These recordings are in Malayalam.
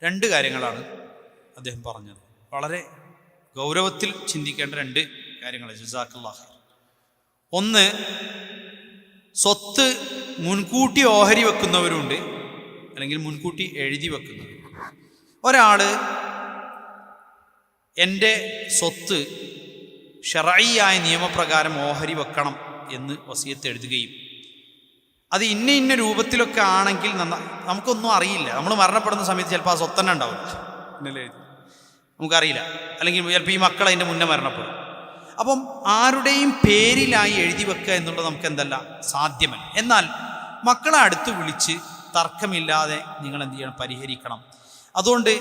രണ്ട് കാര്യങ്ങളാണ് അദ്ദേഹം പറഞ്ഞത്. വളരെ ഗൗരവത്തിൽ ചിന്തിക്കേണ്ട രണ്ട് കാര്യങ്ങൾ. ജസാക്കല്ലാഹ് ഖൈർ. ഒന്ന്, സ്വത്ത് മുൻകൂട്ടി ഓഹരി വെക്കുന്നവരുണ്ട്, അല്ലെങ്കിൽ മുൻകൂട്ടി എഴുതി വെക്കുന്നവർ. ഒരാൾ എൻ്റെ സ്വത്ത് ശർഈയായ നിയമപ്രകാരം ഓഹരി വെക്കണം എന്ന് വസിയത്ത് എഴുതുകയും അത് ഇന്ന ഇന്ന രൂപത്തിലൊക്കെ ആണെങ്കിൽ നമുക്കൊന്നും അറിയില്ല. നമ്മൾ മരണപ്പെടുന്ന സമയത്ത് ചിലപ്പോൾ ആ സ്വത്ത് തന്നെ ഉണ്ടാവില്ല, ഇന്നലെ നമുക്കറിയില്ല. അല്ലെങ്കിൽ ചിലപ്പോൾ ഈ മക്കൾ അതിൻ്റെ മുന്നേ മരണപ്പെടും. അപ്പം ആരുടെയും പേരിലായി എഴുതി വെക്കുക എന്നുള്ളത് നമുക്ക് എന്തല്ല, സാധ്യമല്ല. എന്നാൽ മക്കളെ അടുത്ത് വിളിച്ച് തർക്കമില്ലാതെ നിങ്ങൾ എന്ത് ചെയ്യണം, പരിഹരിക്കണം. അതുകൊണ്ട്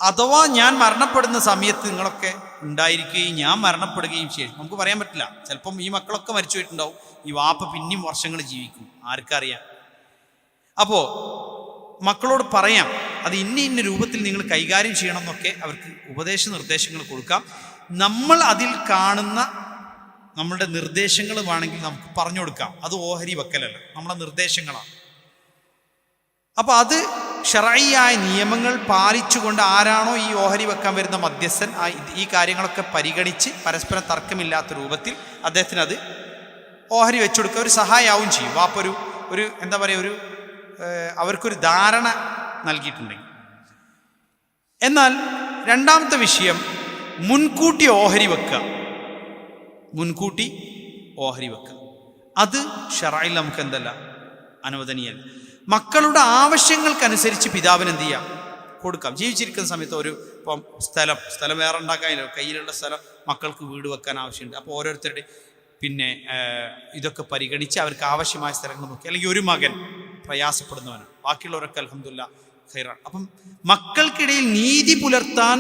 അഥവാ ഞാൻ മരണപ്പെടുന്ന സമയത്ത് നിങ്ങളൊക്കെ ഉണ്ടായിരിക്കുകയും ഞാൻ മരണപ്പെടുകയും ചെയ്യും, നമുക്ക് പറയാൻ പറ്റില്ല. ചിലപ്പം ഈ മക്കളൊക്കെ മരിച്ചു പോയിട്ടുണ്ടാവും, ഈ വാപ്പ പിന്നെയും വർഷങ്ങൾ ജീവിക്കും, ആർക്കറിയാം. അപ്പോൾ മക്കളോട് പറയാം, അത് ഇന്ന ഇന്ന രൂപത്തിൽ നിങ്ങൾ കൈകാര്യം ചെയ്യണം എന്നൊക്കെ അവർക്ക് ഉപദേശ നിർദ്ദേശങ്ങൾ കൊടുക്കാം. നമ്മൾ അതിൽ കാണുന്ന നമ്മളുടെ നിർദ്ദേശങ്ങൾ വേണമെങ്കിൽ നമുക്ക് പറഞ്ഞു കൊടുക്കാം. അത് ഓഹരി വെക്കലല്ല, നമ്മുടെ നിർദ്ദേശങ്ങളാണ്. അപ്പോൾ അത് ശർഈയായ നിയമങ്ങൾ പാലിച്ചുകൊണ്ട് ആരാണോ ഈ ഓഹരി വെക്കാൻ വരുന്ന മധ്യസ്ഥൻ ഈ കാര്യങ്ങളൊക്കെ പരിഗണിച്ച് പരസ്പരം തർക്കമില്ലാത്ത രൂപത്തിൽ അദ്ദേഹത്തിന് അത് ഓഹരി വെച്ചുകൊടുക്കുക ഒരു സഹായമാവും ചെയ്യും. വാപ്പൊരു എന്താ പറയുക, അവർക്കൊരു ധാരണ നൽകിയിട്ടുണ്ടെങ്കിൽ. എന്നാൽ രണ്ടാമത്തെ വിഷയം, മുൻകൂട്ടി ഓഹരി വെക്കുക. മുൻകൂട്ടി ഓഹരി വെക്കുക അത് ശർഈൽ നമുക്ക് എന്തല്ല, അനുവദനീയമല്ല. മക്കളുടെ ആവശ്യങ്ങൾക്കനുസരിച്ച് പിതാവിന് എന്ത് ചെയ്യാം, കൊടുക്കാം. ജീവിച്ചിരിക്കുന്ന സമയത്ത് ഇപ്പം സ്ഥലം വേറെ ഉണ്ടാക്കാനില്ല, കയ്യിലുള്ള സ്ഥലം മക്കൾക്ക് വീട് വെക്കാൻ ആവശ്യമുണ്ട്. അപ്പോൾ ഓരോരുത്തരുടെ ഇതൊക്കെ പരിഗണിച്ച് അവർക്ക് ആവശ്യമായ സ്ഥലങ്ങൾ നോക്കി. അല്ലെങ്കിൽ ഒരു മകൻ പ്രയാസപ്പെടുന്നവനാണ്, ബാക്കിയുള്ളവരൊക്കെ അൽഹംദുലില്ലാഹ് ഖൈറാണ്. അപ്പം മക്കൾക്കിടയിൽ നീതി പുലർത്താൻ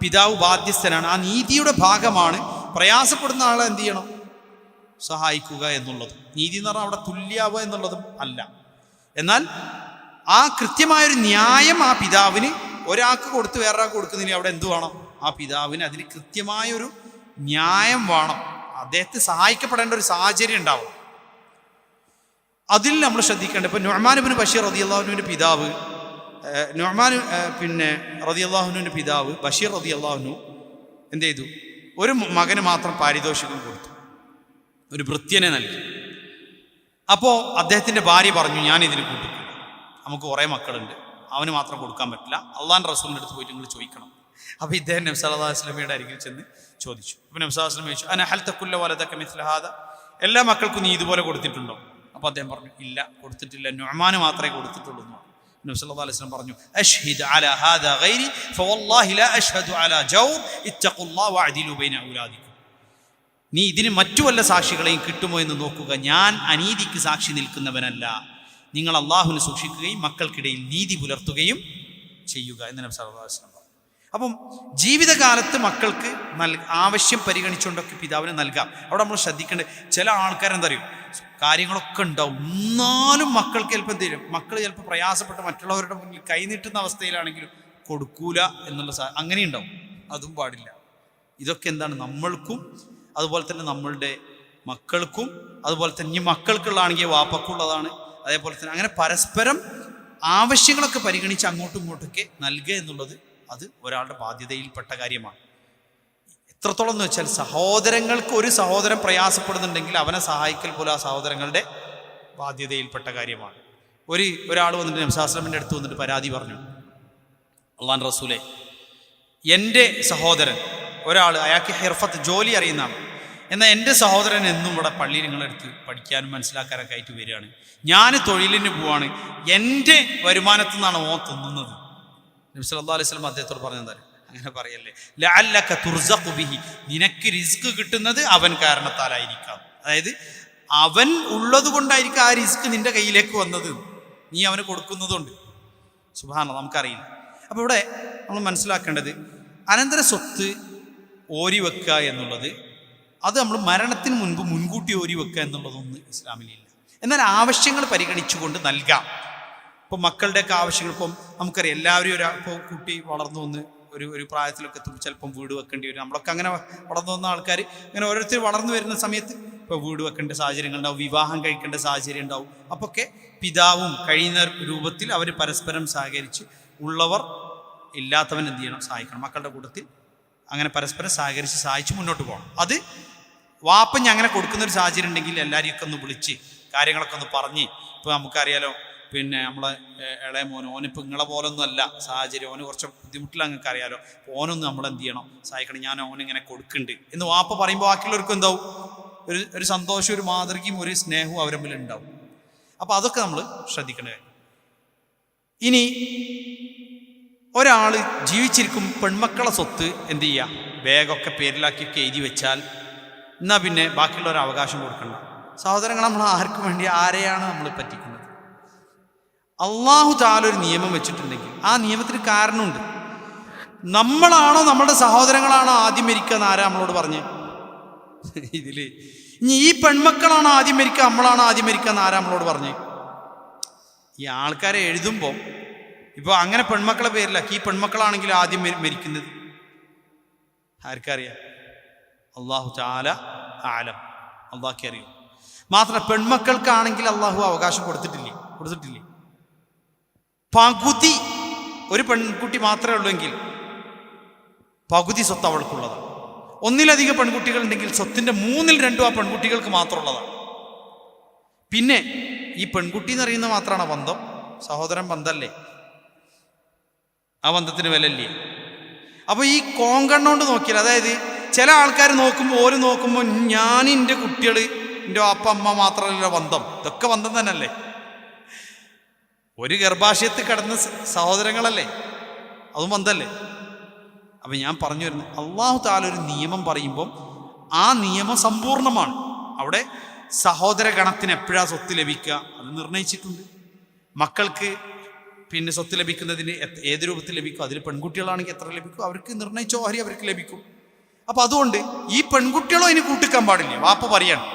പിതാവ് ബാധ്യസ്ഥനാണ്. ആ നീതിയുടെ ഭാഗമാണ് പ്രയാസപ്പെടുന്ന ആളെ എന്ത് ചെയ്യണം, സഹായിക്കുക എന്നുള്ളത്. നീതി എന്ന് പറഞ്ഞാൽ അവിടെ തുല്യാവുക എന്നുള്ളതും അല്ല. എന്നാൽ ആ കൃത്യമായൊരു ന്യായം ആ പിതാവിന് ഒരാൾക്ക് കൊടുത്ത് വേറൊരാൾക്ക് കൊടുക്കുന്നതിന് അവിടെ എന്ത് വേണം, ആ പിതാവിന് അതിന് കൃത്യമായൊരു ന്യായം വേണം. അദ്ദേഹത്തെ സഹായിക്കപ്പെടേണ്ട ഒരു സാഹചര്യം ഉണ്ടാവും. അതിൽ നമ്മൾ ശ്രദ്ധിക്കേണ്ടത്, ഇപ്പം നുഅ്മാൻ ഇബ്നു ബഷീർ റളിയല്ലാഹുവിൻ്റെ പിതാവ് റളിയല്ലാഹുവിൻ്റെ പിതാവ് ബഷീർ റളിയല്ലാഹു എന്ത് ചെയ്തു, ഒരു മകന് മാത്രം പാരിതോഷികം കൊടുത്തു, ഒരു ഭൃത്യനെ നൽകി. അപ്പോൾ അദ്ദേഹത്തിൻ്റെ ഭാര്യ പറഞ്ഞു, ഞാനിതിന് കൂട്ടിക്കില്ല, നമുക്ക് കുറേ മക്കളുണ്ട്, അവന് മാത്രം കൊടുക്കാൻ പറ്റില്ല, അള്ളാഹുവിൻ്റെ റസൂലിൻ്റെ അടുത്ത് പോയിട്ട് നിങ്ങൾ ചോദിക്കണം. അപ്പോൾ ഇദ്ദേഹം നബി സല്ലല്ലാഹു അലൈഹി വസല്ലമയുടെ അരികിൽ ചെന്ന് ചോദിച്ചു. അപ്പോൾ നബി സല്ലല്ലാഹു അലൈഹി വസല്ലം ചോദിച്ചു, അന ഹൽ തകുല്ല വലദക മിസ്ല ഹാദ, എല്ലാ മക്കൾക്കും നീ ഇതുപോലെ കൊടുത്തിട്ടുണ്ടോ? അപ്പോൾ അദ്ദേഹം പറഞ്ഞു, ഇല്ല, കൊടുത്തിട്ടില്ല, നുഅ്മാന് മാത്രമേ കൊടുത്തിട്ടുള്ളൂ എന്ന്. നബി സല്ലല്ലാഹു അലൈഹി വസല്ലം പറഞ്ഞു, അഷ്ഹിദ് അലാ ഹാദാ ഗൈരി ഫവല്ലാഹി ലാ അഷ്ഹദു അലാ ജൗർ ഇത്തഖുല്ലാഹ വഅദിലു ബൈന ഔലാദിക്കും. നീ ഇതിന് മറ്റു വല്ല സാക്ഷികളെയും കിട്ടുമോ എന്ന് നോക്കുക, ഞാൻ അനീതിക്ക് സാക്ഷി നിൽക്കുന്നവനല്ല. നിങ്ങൾ അള്ളാഹുവിനെ സൂക്ഷിക്കുകയും മക്കൾക്കിടയിൽ നീതി പുലർത്തുകയും ചെയ്യുക എന്ന് നബി സല്ലല്ലാഹു അലൈഹി വസല്ലം പറഞ്ഞു. അപ്പം ജീവിതകാലത്ത് മക്കൾക്ക് ആവശ്യം പരിഗണിച്ചുകൊണ്ടൊക്കെ പിതാവിന് നൽകാം. അവിടെ നമ്മൾ ശ്രദ്ധിക്കേണ്ടത്, ചില ആൾക്കാരെന്താ അറിയും, കാര്യങ്ങളൊക്കെ ഉണ്ടാവും, എന്നാലും മക്കൾക്ക് ചിലപ്പോൾ എന്ത് ചെയ്യും, മക്കൾ ചിലപ്പോൾ പ്രയാസപ്പെട്ട് മറ്റുള്ളവരുടെ മുന്നിൽ കൈനീട്ടുന്ന അവസ്ഥയിലാണെങ്കിലും കൊടുക്കൂല എന്നുള്ള അങ്ങനെ ഉണ്ടാവും. അതും പാടില്ല. ഇതൊക്കെ എന്താണ്, നമ്മൾക്കും അതുപോലെ തന്നെ നമ്മളുടെ മക്കൾക്കും, അതുപോലെ തന്നെ ഈ മക്കൾക്കുള്ളതാണെങ്കിൽ വാപ്പക്കുള്ളതാണ്, അതേപോലെ തന്നെ അങ്ങനെ പരസ്പരം ആവശ്യങ്ങളൊക്കെ പരിഗണിച്ച് അങ്ങോട്ടും ഇങ്ങോട്ടൊക്കെ നൽകുക എന്നുള്ളത് അത് ഒരാളുടെ ബാധ്യതയിൽപ്പെട്ട കാര്യമാണ്. എത്രത്തോളം എന്ന് വെച്ചാൽ, സഹോദരങ്ങൾക്ക് ഒരു സഹോദരൻ പ്രയാസപ്പെടുന്നുണ്ടെങ്കിൽ അവനെ സഹായിക്കൽ പോലും ആ സഹോദരങ്ങളുടെ ബാധ്യതയിൽപ്പെട്ട കാര്യമാണ്. ഒരാൾ വന്നിട്ട് നബി സല്ലല്ലാഹു അലൈഹി വസല്ലമിൻ്റെ അടുത്ത് വന്നിട്ട് പരാതി പറഞ്ഞു, അള്ളാഹുവിൻ്റെ റസൂലേ, എൻ്റെ സഹോദരൻ ഒരാൾ, അയാൾക്ക് ഹിർഫത്ത് ജോലി അറിയുന്നതാണ്, എന്നാൽ എൻ്റെ സഹോദരൻ എന്നും ഇവിടെ പള്ളിയിൽ നിങ്ങളെടുത്ത് പഠിക്കാനും മനസ്സിലാക്കാനൊക്കെ ആയിട്ട് വരികയാണ്, ഞാൻ തൊഴിലിന് പോവാണ്, എൻ്റെ വരുമാനത്തിൽ നിന്നാണ് ഓൻ തിന്നുന്നത്. നബി സല്ലല്ലാഹു അലൈഹി വസല്ലം അദ്ദേഹത്തോട് പറഞ്ഞത്, അങ്ങനെ പറയല്ലേ, ലഅല്ലക തുർസഖു ബിഹി, നിനക്ക് റിസ്ക് കിട്ടുന്നത് അവൻ കാരണത്താലായിരിക്കാം. അതായത് അവൻ ഉള്ളത് കൊണ്ടായിരിക്കും ആ റിസ്ക് നിന്റെ കയ്യിലേക്ക് വന്നത്, നീ അവന് കൊടുക്കുന്നതുകൊണ്ട്. സുബ്ഹാനല്ലാഹ്, നമുക്കറിയില്ല. അപ്പോൾ ഇവിടെ നമ്മൾ മനസ്സിലാക്കേണ്ടത്, അനന്തര സ്വത്ത് ഓരി വെക്കുക എന്നുള്ളത്, അത് നമ്മൾ മരണത്തിന് മുൻപ് മുൻകൂട്ടി ഓരി വെക്കുക എന്നുള്ളതൊന്നും ഇസ്ലാമിലില്ല. എന്നാൽ ആവശ്യങ്ങൾ പരിഗണിച്ചുകൊണ്ട് നൽകാം. ഇപ്പം മക്കളുടെയൊക്കെ ആവശ്യങ്ങൾ, ഇപ്പം നമുക്കറിയാം, എല്ലാവരും ഇപ്പോൾ കുട്ടി വളർന്നു വന്ന് ഒരു പ്രായത്തിലൊക്കെ ചിലപ്പം വീട് വെക്കേണ്ടി വരും. നമ്മളൊക്കെ അങ്ങനെ വളർന്നു വന്ന ആൾക്കാർ, അങ്ങനെ ഓരോരുത്തർ വളർന്നു വരുന്ന സമയത്ത് ഇപ്പോൾ വീട് വെക്കേണ്ട സാഹചര്യങ്ങൾ ഉണ്ടാവും, വിവാഹം കഴിക്കേണ്ട സാഹചര്യം ഉണ്ടാവും. അപ്പോൾ ഒക്കെ പിതാവും കഴിയുന്ന രൂപത്തിൽ അവർ പരസ്പരം സഹകരിച്ച് ഉള്ളവർ ഇല്ലാത്തവൻ എന്ത് ചെയ്യണം? സഹായിക്കണം. മക്കളുടെ കൂട്ടത്തിൽ അങ്ങനെ പരസ്പരം സഹായിച്ച് മുന്നോട്ട് പോകണം. അത് വാപ്പഞ്ഞ് അങ്ങനെ കൊടുക്കുന്നൊരു സാഹചര്യം ഉണ്ടെങ്കിൽ എല്ലാവരെയൊക്കെ ഒന്ന് വിളിച്ച് കാര്യങ്ങളൊക്കെ ഒന്ന് പറഞ്ഞ്, ഇപ്പോൾ നമുക്കറിയാലോ, പിന്നെ നമ്മളെ ഇളയ ഓനിപ്പോൾ നിങ്ങളെ പോലൊന്നും അല്ല സാഹചര്യം, ഓന് കുറച്ച് ബുദ്ധിമുട്ടില്ല, നിങ്ങൾക്ക് അറിയാലോ. ഓനൊന്ന് നമ്മളെന്ത് ചെയ്യണം? സഹായിക്കണം. ഞാൻ ഓനിങ്ങനെ കൊടുക്കുന്നുണ്ട് എന്ന് വാപ്പ പറയുമ്പോൾ ബാക്കിയുള്ളവർക്കും എന്താവും? ഒരു സന്തോഷവും ഒരു മാതൃകയും ഒരു സ്നേഹവും അവരെ മുന്നിൽ ഉണ്ടാവും. അപ്പോൾ അതൊക്കെ നമ്മൾ ശ്രദ്ധിക്കേണ്ട കാര്യം. ഇനി ഒരാൾ ജീവിച്ചിരിക്കും പെൺമക്കളെ സ്വത്ത് എന്ത് ചെയ്യുക? ബാഗൊക്കെ പേരിലാക്കിയൊക്കെ എഴുതി വെച്ചാൽ എന്നാൽ പിന്നെ ബാക്കിയുള്ളവർ അവകാശം കൊടുക്കണ്ട. സഹോദരങ്ങൾ, നമ്മൾ ആർക്കും വേണ്ടി ആരെയാണ് നമ്മൾ പറ്റിക്കുന്നത്? അള്ളാഹു തആല ഒരു നിയമം വെച്ചിട്ടുണ്ടെങ്കിൽ ആ നിയമത്തിന് കാരണമുണ്ട്. നമ്മളാണോ നമ്മുടെ സഹോദരങ്ങളാണോ ആദ്യം മരിക്കുക എന്ന് ആരാ നമ്മളോട് പറഞ്ഞ്? ഇതിൽ ഇനി ഈ പെൺമക്കളാണോ ആദ്യം മരിക്കുക, നമ്മളാണോ ആദ്യം മരിക്കുക എന്ന് ആരാ നമ്മളോട് പറഞ്ഞ്? ഈ ആൾക്കാരെ എഴുതുമ്പോൾ ഇപ്പോൾ അങ്ങനെ പെൺമക്കളെ പേരിലാക്കി ഈ പെൺമക്കളാണെങ്കിൽ ആദ്യം മരിക്കുന്നത് ആർക്കറിയാം? അള്ളാഹു തആല ആലം, അള്ളാഹ്ക്ക് അറിയും. മാത്രമല്ല പെൺമക്കൾക്കാണെങ്കിൽ അള്ളാഹു അവകാശം കൊടുത്തിട്ടില്ലേ? പകുതി ഒരു പെൺകുട്ടി മാത്രമേ ഉള്ളൂവെങ്കിൽ പകുതി സ്വത്ത് അവൾക്കുള്ളതാണ്. ഒന്നിലധികം പെൺകുട്ടികൾ ഉണ്ടെങ്കിൽ സ്വത്തിൻ്റെ 2/3 ആ പെൺകുട്ടികൾക്ക് മാത്രമുള്ളതാണ്. പിന്നെ ഈ പെൺകുട്ടി എന്ന് പറയുന്നത് മാത്രമാണ് ബന്ധം, സഹോദരൻ ബന്ധമല്ലേ, ആ ബന്ധത്തിന് വിലയില്ലേ. അപ്പോൾ ഈ കോങ്കണ്ണോണ്ട് നോക്കിയാൽ, അതായത് ചില ആൾക്കാർ നോക്കുമ്പോൾ ഞാൻ എൻ്റെ കുട്ടികൾ എൻ്റെ അപ്പ അമ്മ മാത്രമല്ല ബന്ധം, ഇതൊക്കെ ബന്ധം തന്നെയല്ലേ, ഒരു ഗർഭാശയത്തിൽ കിടന്ന സഹോദരങ്ങളല്ലേ, അതും ബന്ധമല്ലേ. അപ്പം ഞാൻ പറഞ്ഞു വരുന്നത്, അള്ളാഹു തആല ഒരു നിയമം പറയുമ്പം ആ നിയമം സമ്പൂർണ്ണമാണ്. അവിടെ സഹോദര ഗണത്തിന് എപ്പോഴാണ് സ്വത്ത് ലഭിക്കുക അത് നിർണയിച്ചിട്ടുണ്ട്. മക്കൾക്ക് പിന്നെ സ്വത്ത് ലഭിക്കുന്നതിന് ഏത് രൂപത്തിൽ ലഭിക്കും, അതിൽ പെൺകുട്ടികളാണെങ്കിൽ എത്ര ലഭിക്കും, അവർക്ക് നിർണയിച്ച ഓഹരി അവർക്ക് ലഭിക്കും. അപ്പം അതുകൊണ്ട് ഈ പെൺകുട്ടികളോ ഇനി കൂട്ടിക്കാൻ പാടില്ല. വാപ്പ പറയാണ്,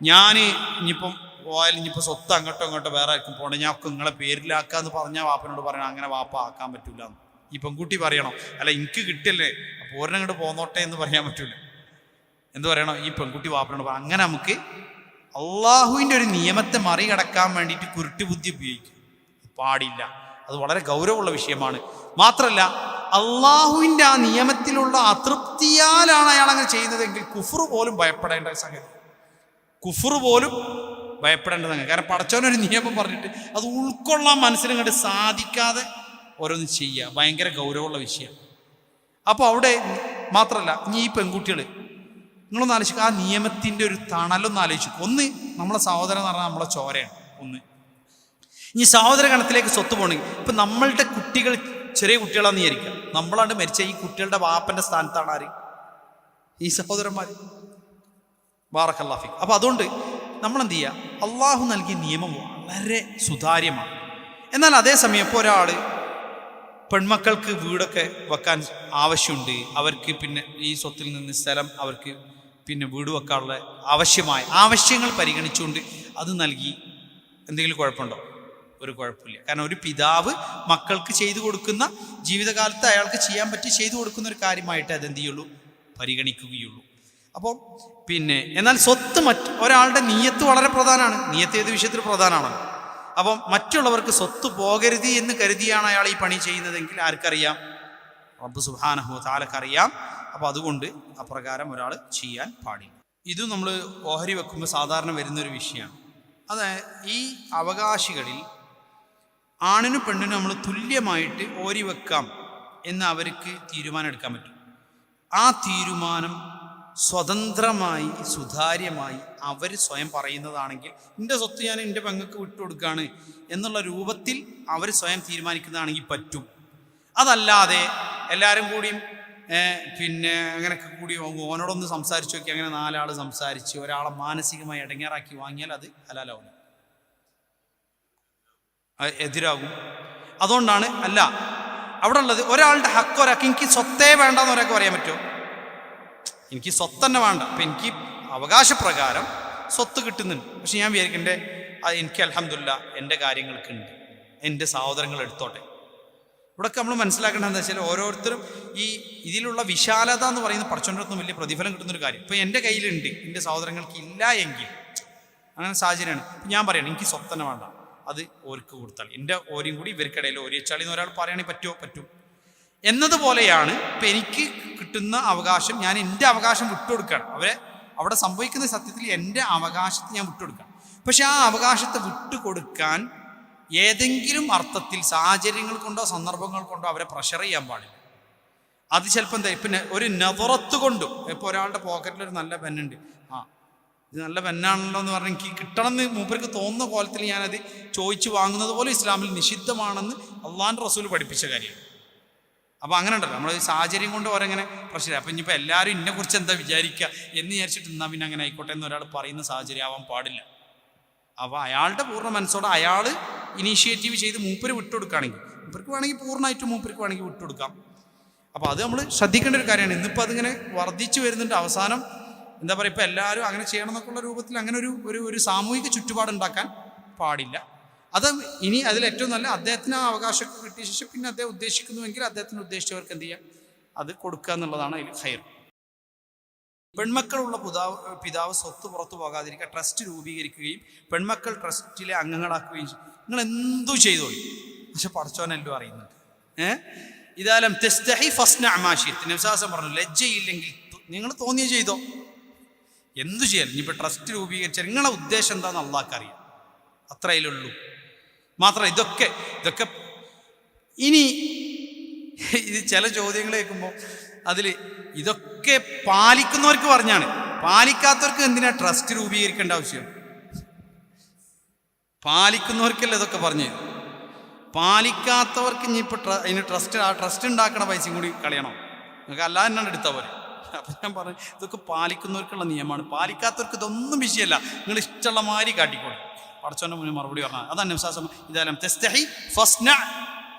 ഞാൻ ഇനിയിപ്പം പോയാൽ ഇനിയിപ്പോൾ സ്വത്ത് അങ്ങോട്ടോ വേറെ ആർക്കും പോകണം, ഞാൻ ഒക്കെ നിങ്ങളെ പേരിലാക്കാന്ന് പറഞ്ഞാൽ വാപ്പനോട് പറയണം അങ്ങനെ വാപ്പ ആക്കാൻ പറ്റൂല എന്ന്. ഈ പെൺകുട്ടി പറയണം, അല്ല എനിക്ക് കിട്ടില്ലേ അപ്പോൾ ഒരെണ്ണങ്ങോട്ട് പോന്നോട്ടെ എന്ന് പറയാൻ പറ്റൂല. എന്ത് പറയണം? ഈ പെൺകുട്ടി വാപ്പനോട് പറയണം. അങ്ങനെ നമുക്ക് അള്ളാഹുവിൻ്റെ ഒരു നിയമത്തെ മറികടക്കാൻ വേണ്ടിയിട്ട് കുരുട്ട് ബുദ്ധി ഉപയോഗിക്കും പാടില്ല. അത് വളരെ ഗൗരവമുള്ള വിഷയമാണ്. മാത്രമല്ല അള്ളാഹുവിൻ്റെ ആ നിയമത്തിലുള്ള അതൃപ്തിയാലാണ് അയാൾ അങ്ങനെ ചെയ്യുന്നതെങ്കിൽ കുഫ്ർ പോലും ഭയപ്പെടേണ്ട സംഗതി, കാരണം പടച്ചവനൊരു നിയമം പറഞ്ഞിട്ട് അത് ഉൾക്കൊള്ളാൻ മനസ്സിലങ്ങോട്ട് സാധിക്കാതെ ഓരോന്ന് ചെയ്യുക ഭയങ്കര ഗൗരവമുള്ള വിഷയം. അപ്പോൾ അവിടെ മാത്രമല്ല, ഇനി ഈ പെൺകുട്ടികൾ നിങ്ങളൊന്ന് ആലോചിക്കുക, ആ നിയമത്തിൻ്റെ ഒരു തണലൊന്ന് ആലോചിക്കും. ഒന്ന്, നമ്മളെ സഹോദരൻ എന്ന് പറഞ്ഞാൽ നമ്മളെ ചോരയാണ്. ഒന്ന്, ഇനി സഹോദര ഗണത്തിലേക്ക് സ്വത്ത് പോകണമെങ്കിൽ ഇപ്പം നമ്മളുടെ കുട്ടികൾ ചെറിയ കുട്ടികളാണെന്ന് വിചാരിക്കുക, നമ്മളാണ് മരിച്ച ഈ കുട്ടികളുടെ വാപ്പൻ്റെ സ്ഥാനത്താണ് ആര്? ഈ സഹോദരന്മാർ. ബാറക്കല്ലാഹു ഫീക്. അപ്പോൾ അതുകൊണ്ട് നമ്മളെന്ത് ചെയ്യുക? അള്ളാഹു നൽകിയ നിയമം വളരെ സുതാര്യമാണ്. എന്നാൽ അതേസമയം ഇപ്പോൾ ഒരാൾ പെൺമക്കൾക്ക് വീടൊക്കെ വെക്കാൻ ആവശ്യമുണ്ട്, അവർക്ക് പിന്നെ ഈ സ്വത്തിൽ നിന്ന് സ്ഥലം അവർക്ക് പിന്നെ വീട് വെക്കാനുള്ള ആവശ്യങ്ങൾ പരിഗണിച്ചുകൊണ്ട് അത് നൽകി, എന്തെങ്കിലും കുഴപ്പമുണ്ടോ? ഒരു കുഴപ്പമില്ല. കാരണം ഒരു പിതാവ് മക്കൾക്ക് ചെയ്തു കൊടുക്കുന്ന, ജീവിതകാലത്ത് അയാൾക്ക് ചെയ്യാൻ പറ്റി ചെയ്തു കൊടുക്കുന്ന ഒരു കാര്യമായിട്ട് അതെന്ത് ചെയ്യുള്ളൂ? പരിഗണിക്കുകയുള്ളൂ. അപ്പോൾ പിന്നെ എന്നാൽ സ്വത്ത് ഒരാളുടെ നിയ്യത്ത് വളരെ പ്രധാനമാണ്. നിയ്യത്ത് ഏത് വിഷയത്തിൽ പ്രധാനമാണ്. അപ്പം മറ്റുള്ളവർക്ക് സ്വത്ത് പോകരുത് എന്ന് കരുതിയാണ് അയാൾ ഈ പണി ചെയ്യുന്നതെങ്കിൽ ആർക്കറിയാം? റബ്ബ് സുബ്ഹാനഹു വ തആലക്കറിയാം. അപ്പോൾ അതുകൊണ്ട് അപ്രകാരം ഒരാൾ ചെയ്യാൻ പാടില്ല. ഇത് നമ്മൾ ഓഹരി വെക്കുമ്പോൾ സാധാരണ വരുന്നൊരു വിഷയമാണ്. അതായത് ഈ അവകാശികളിൽ ആണിനും പെണ്ണിനും നമ്മൾ തുല്യമായിട്ട് ഓരി വെക്കാം എന്ന് അവർക്ക് തീരുമാനം എടുക്കാൻ പറ്റും. ആ തീരുമാനം സ്വതന്ത്രമായി സുതാര്യമായി അവർ സ്വയം പറയുന്നതാണെങ്കിൽ, എൻ്റെ സ്വത്ത് ഞാൻ എൻ്റെ പെങ്ങൾക്ക് വിട്ടുകൊടുക്കുകയാണ് എന്നുള്ള രൂപത്തിൽ അവർ സ്വയം തീരുമാനിക്കുന്നതാണെങ്കിൽ പറ്റും. അതല്ലാതെ എല്ലാവരും കൂടിയും പിന്നെ അങ്ങനെയൊക്കെ കൂടി ഓനോടൊന്ന് സംസാരിച്ച് നോക്കി, അങ്ങനെ 4 ആൾ സംസാരിച്ച് ഒരാളെ മാനസികമായി ഇടങ്ങേറാക്കി വാങ്ങിയാൽ അത് ഹലാലാവും, എതിരാകും. അതുകൊണ്ടാണ് അവിടെ ഉള്ളത് ഒരാളുടെ ഹക്ക് ഒരാൾക്ക് എനിക്ക് സ്വത്തേ വേണ്ടെന്ന് ഒരാൾക്ക് പറയാൻ പറ്റുമോ? എനിക്ക് സ്വത്ത് തന്നെ വേണ്ട, അപ്പം എനിക്ക് അവകാശപ്രകാരം സ്വത്ത് കിട്ടുന്നുണ്ട്, പക്ഷെ ഞാൻ വിചാരിക്കണ്ടേ എനിക്ക് അൽഹംദുലില്ലാ എൻ്റെ കാര്യങ്ങൾക്കുണ്ട്, എൻ്റെ സഹോദരങ്ങൾ എടുത്തോട്ടെ. ഇവിടെയൊക്കെ നമ്മൾ മനസ്സിലാക്കേണ്ടത് എന്താ വെച്ചാൽ ഓരോരുത്തരും ഇതിലുള്ള വിശാലത എന്ന് പറയുന്ന പടച്ചോൻ്റെ വലിയ പ്രതിഫലം കിട്ടുന്നൊരു കാര്യം. ഇപ്പം എൻ്റെ കയ്യിലുണ്ട്, എൻ്റെ സഹോദരങ്ങൾക്ക് ഇല്ല എങ്കിൽ അങ്ങനെ സാഹചര്യമാണ്. ഞാൻ പറയണം എനിക്ക് സ്വത്ത് തന്നെ വേണ്ട, അത് ഓർക്ക് കൊടുത്താൽ എൻ്റെ ഓരിയും കൂടി ഇവർക്കിടയിൽ ഓരി വെച്ചാൽ എന്ന് ഒരാൾ പറയുകയാണെങ്കിൽ പറ്റും എന്നതുപോലെയാണ് ഇപ്പം എനിക്ക് കിട്ടുന്ന അവകാശം ഞാൻ എൻ്റെ അവകാശം വിട്ടുകൊടുക്കുകയാണ്. അവിടെ സംഭവിക്കുന്ന സത്യത്തിൽ എൻ്റെ അവകാശത്തെ ഞാൻ വിട്ടുകൊടുക്കാം. പക്ഷെ ആ അവകാശത്തെ വിട്ടുകൊടുക്കാൻ ഏതെങ്കിലും അർത്ഥത്തിൽ സാഹചര്യങ്ങൾ കൊണ്ടോ സന്ദർഭങ്ങൾ കൊണ്ടോ അവരെ പ്രഷർ ചെയ്യാൻ പാടില്ല. അത് ചിലപ്പോൾ എന്താ പിന്നെ ഒരു നവറത്ത് കൊണ്ടും ഇപ്പോൾ ഒരാളുടെ പോക്കറ്റിലൊരു നല്ല പെന്നുണ്ട്, ഇത് നല്ല പെന്നാണല്ലോ എന്ന് പറഞ്ഞാൽ എനിക്ക് കിട്ടണമെന്ന് മൂപ്പർക്ക് തോന്നുന്ന കോലത്തിൽ ഞാനത് ചോദിച്ച് വാങ്ങുന്നത് പോലെ ഇസ്ലാമിൽ നിഷിദ്ധമാണെന്ന് അള്ളാഹുവിൻ്റെ റസൂൽ പഠിപ്പിച്ച കാര്യമാണ്. അപ്പോൾ അങ്ങനെ ഉണ്ടല്ലോ നമ്മൾ സാഹചര്യം കൊണ്ട് ഓരെങ്ങനെ പ്രശ്നം. അപ്പം ഇനിയിപ്പോൾ എല്ലാവരും ഇതിനെക്കുറിച്ച് എന്താ വിചാരിക്കുക എന്ന് വിചാരിച്ചിട്ട് എന്നാൽ പിന്നെ അങ്ങനെ ആയിക്കോട്ടെ എന്ന് ഒരാൾ പറയുന്ന സാഹചര്യം ആവാൻ പാടില്ല. അപ്പോൾ അയാളുടെ പൂർണ്ണ മനസ്സോടെ അയാൾ ഇനീഷ്യേറ്റീവ് ചെയ്ത് മൂപ്പര് വിട്ടുകൊടുക്കുകയാണെങ്കിൽ മൂപ്പർക്ക് വേണമെങ്കിൽ പൂർണ്ണമായിട്ടും മൂപ്പർക്ക് വേണമെങ്കിൽ വിട്ടുകൊടുക്കാം. അപ്പോൾ അത് നമ്മൾ ശ്രദ്ധിക്കേണ്ട ഒരു കാര്യമാണ്. ഇന്നിപ്പോൾ അതിങ്ങനെ വർദ്ധിച്ചു വരുന്നുണ്ട്. അവസാനം എന്താ പറയുക, ഇപ്പോൾ എല്ലാവരും അങ്ങനെ ചെയ്യണം എന്നൊക്കെയുള്ള രൂപത്തിൽ അങ്ങനെ ഒരു സാമൂഹിക ചുറ്റുപാടുണ്ടാക്കാൻ പാടില്ല. അത് ഇനി അതിലേറ്റവും നല്ല അദ്ദേഹത്തിന് ആ അവകാശമൊക്കെ കിട്ടിയ ശേഷം പിന്നെ അദ്ദേഹം ഉദ്ദേശിക്കുന്നുവെങ്കിൽ അദ്ദേഹത്തിന് ഉദ്ദേശിച്ചവർക്ക് എന്ത് ചെയ്യാം, അത് കൊടുക്കുക എന്നുള്ളതാണ് അതിൽ ഹൈർ. പെൺമക്കളുള്ള പിതാവ് സ്വത്ത് പുറത്തു പോകാതിരിക്കുക, ട്രസ്റ്റ് രൂപീകരിക്കുകയും പെൺമക്കൾ ട്രസ്റ്റിലെ അംഗങ്ങളാക്കുകയും ചെയ്യും. നിങ്ങൾ എന്തു ചെയ്തോളൂ, പക്ഷെ പടച്ചോനെല്ലാം അറിയുന്നുണ്ട്. ഇതാലും തെസ്തഹി ഫസ്ന അമാശിയത്ത് നബിസാസം പറഞ്ഞു, ലജ്ജയില്ലെങ്കിൽ നിങ്ങൾ തോന്നിയ ചെയ്തോ, എന്തു ചെയ്യാൻ. ഇനിയിപ്പോൾ ട്രസ്റ്റ് രൂപീകരിച്ചാൽ നിങ്ങളെ ഉദ്ദേശം എന്താണെന്ന് അള്ളാഹ്ക്ക് അറിയാം, അത്രയിലുള്ളൂ. മാത്രം ഇതൊക്കെ ഇനി ഇത് ചില ചോദ്യങ്ങൾ കേൾക്കുമ്പോൾ അതിൽ ഇതൊക്കെ പാലിക്കുന്നവർക്ക് പറഞ്ഞാണ്, പാലിക്കാത്തവർക്ക് എന്തിനാ ട്രസ്റ്റ് രൂപീകരിക്കേണ്ട ആവശ്യം? പാലിക്കുന്നവർക്കല്ലേ ഇതൊക്കെ പറഞ്ഞു. പാലിക്കാത്തവർക്ക് ഇനിയിപ്പോൾ അതിന് ട്രസ്റ്റ് ഉണ്ടാക്കണ പൈസയും കൂടി കളയണം, നിങ്ങൾക്ക് അല്ലാതെ തന്നെയാണ് എടുത്താൽ പോലെ. അപ്പം ഞാൻ പറഞ്ഞു ഇതൊക്കെ പാലിക്കുന്നവർക്കുള്ള നിയമമാണ്, പാലിക്കാത്തവർക്ക് ഇതൊന്നും വിഷയമല്ല, നിങ്ങൾ ഇഷ്ടമുള്ള മാതിരി കാട്ടിക്കോളൂ. പടച്ചോൻ്റെ മുന്നിൽ മറുപടി പറഞ്ഞാൽ അതാണ് വിശ്വാസം. ഇതാലും തെസ്തഹി ഫസ്ന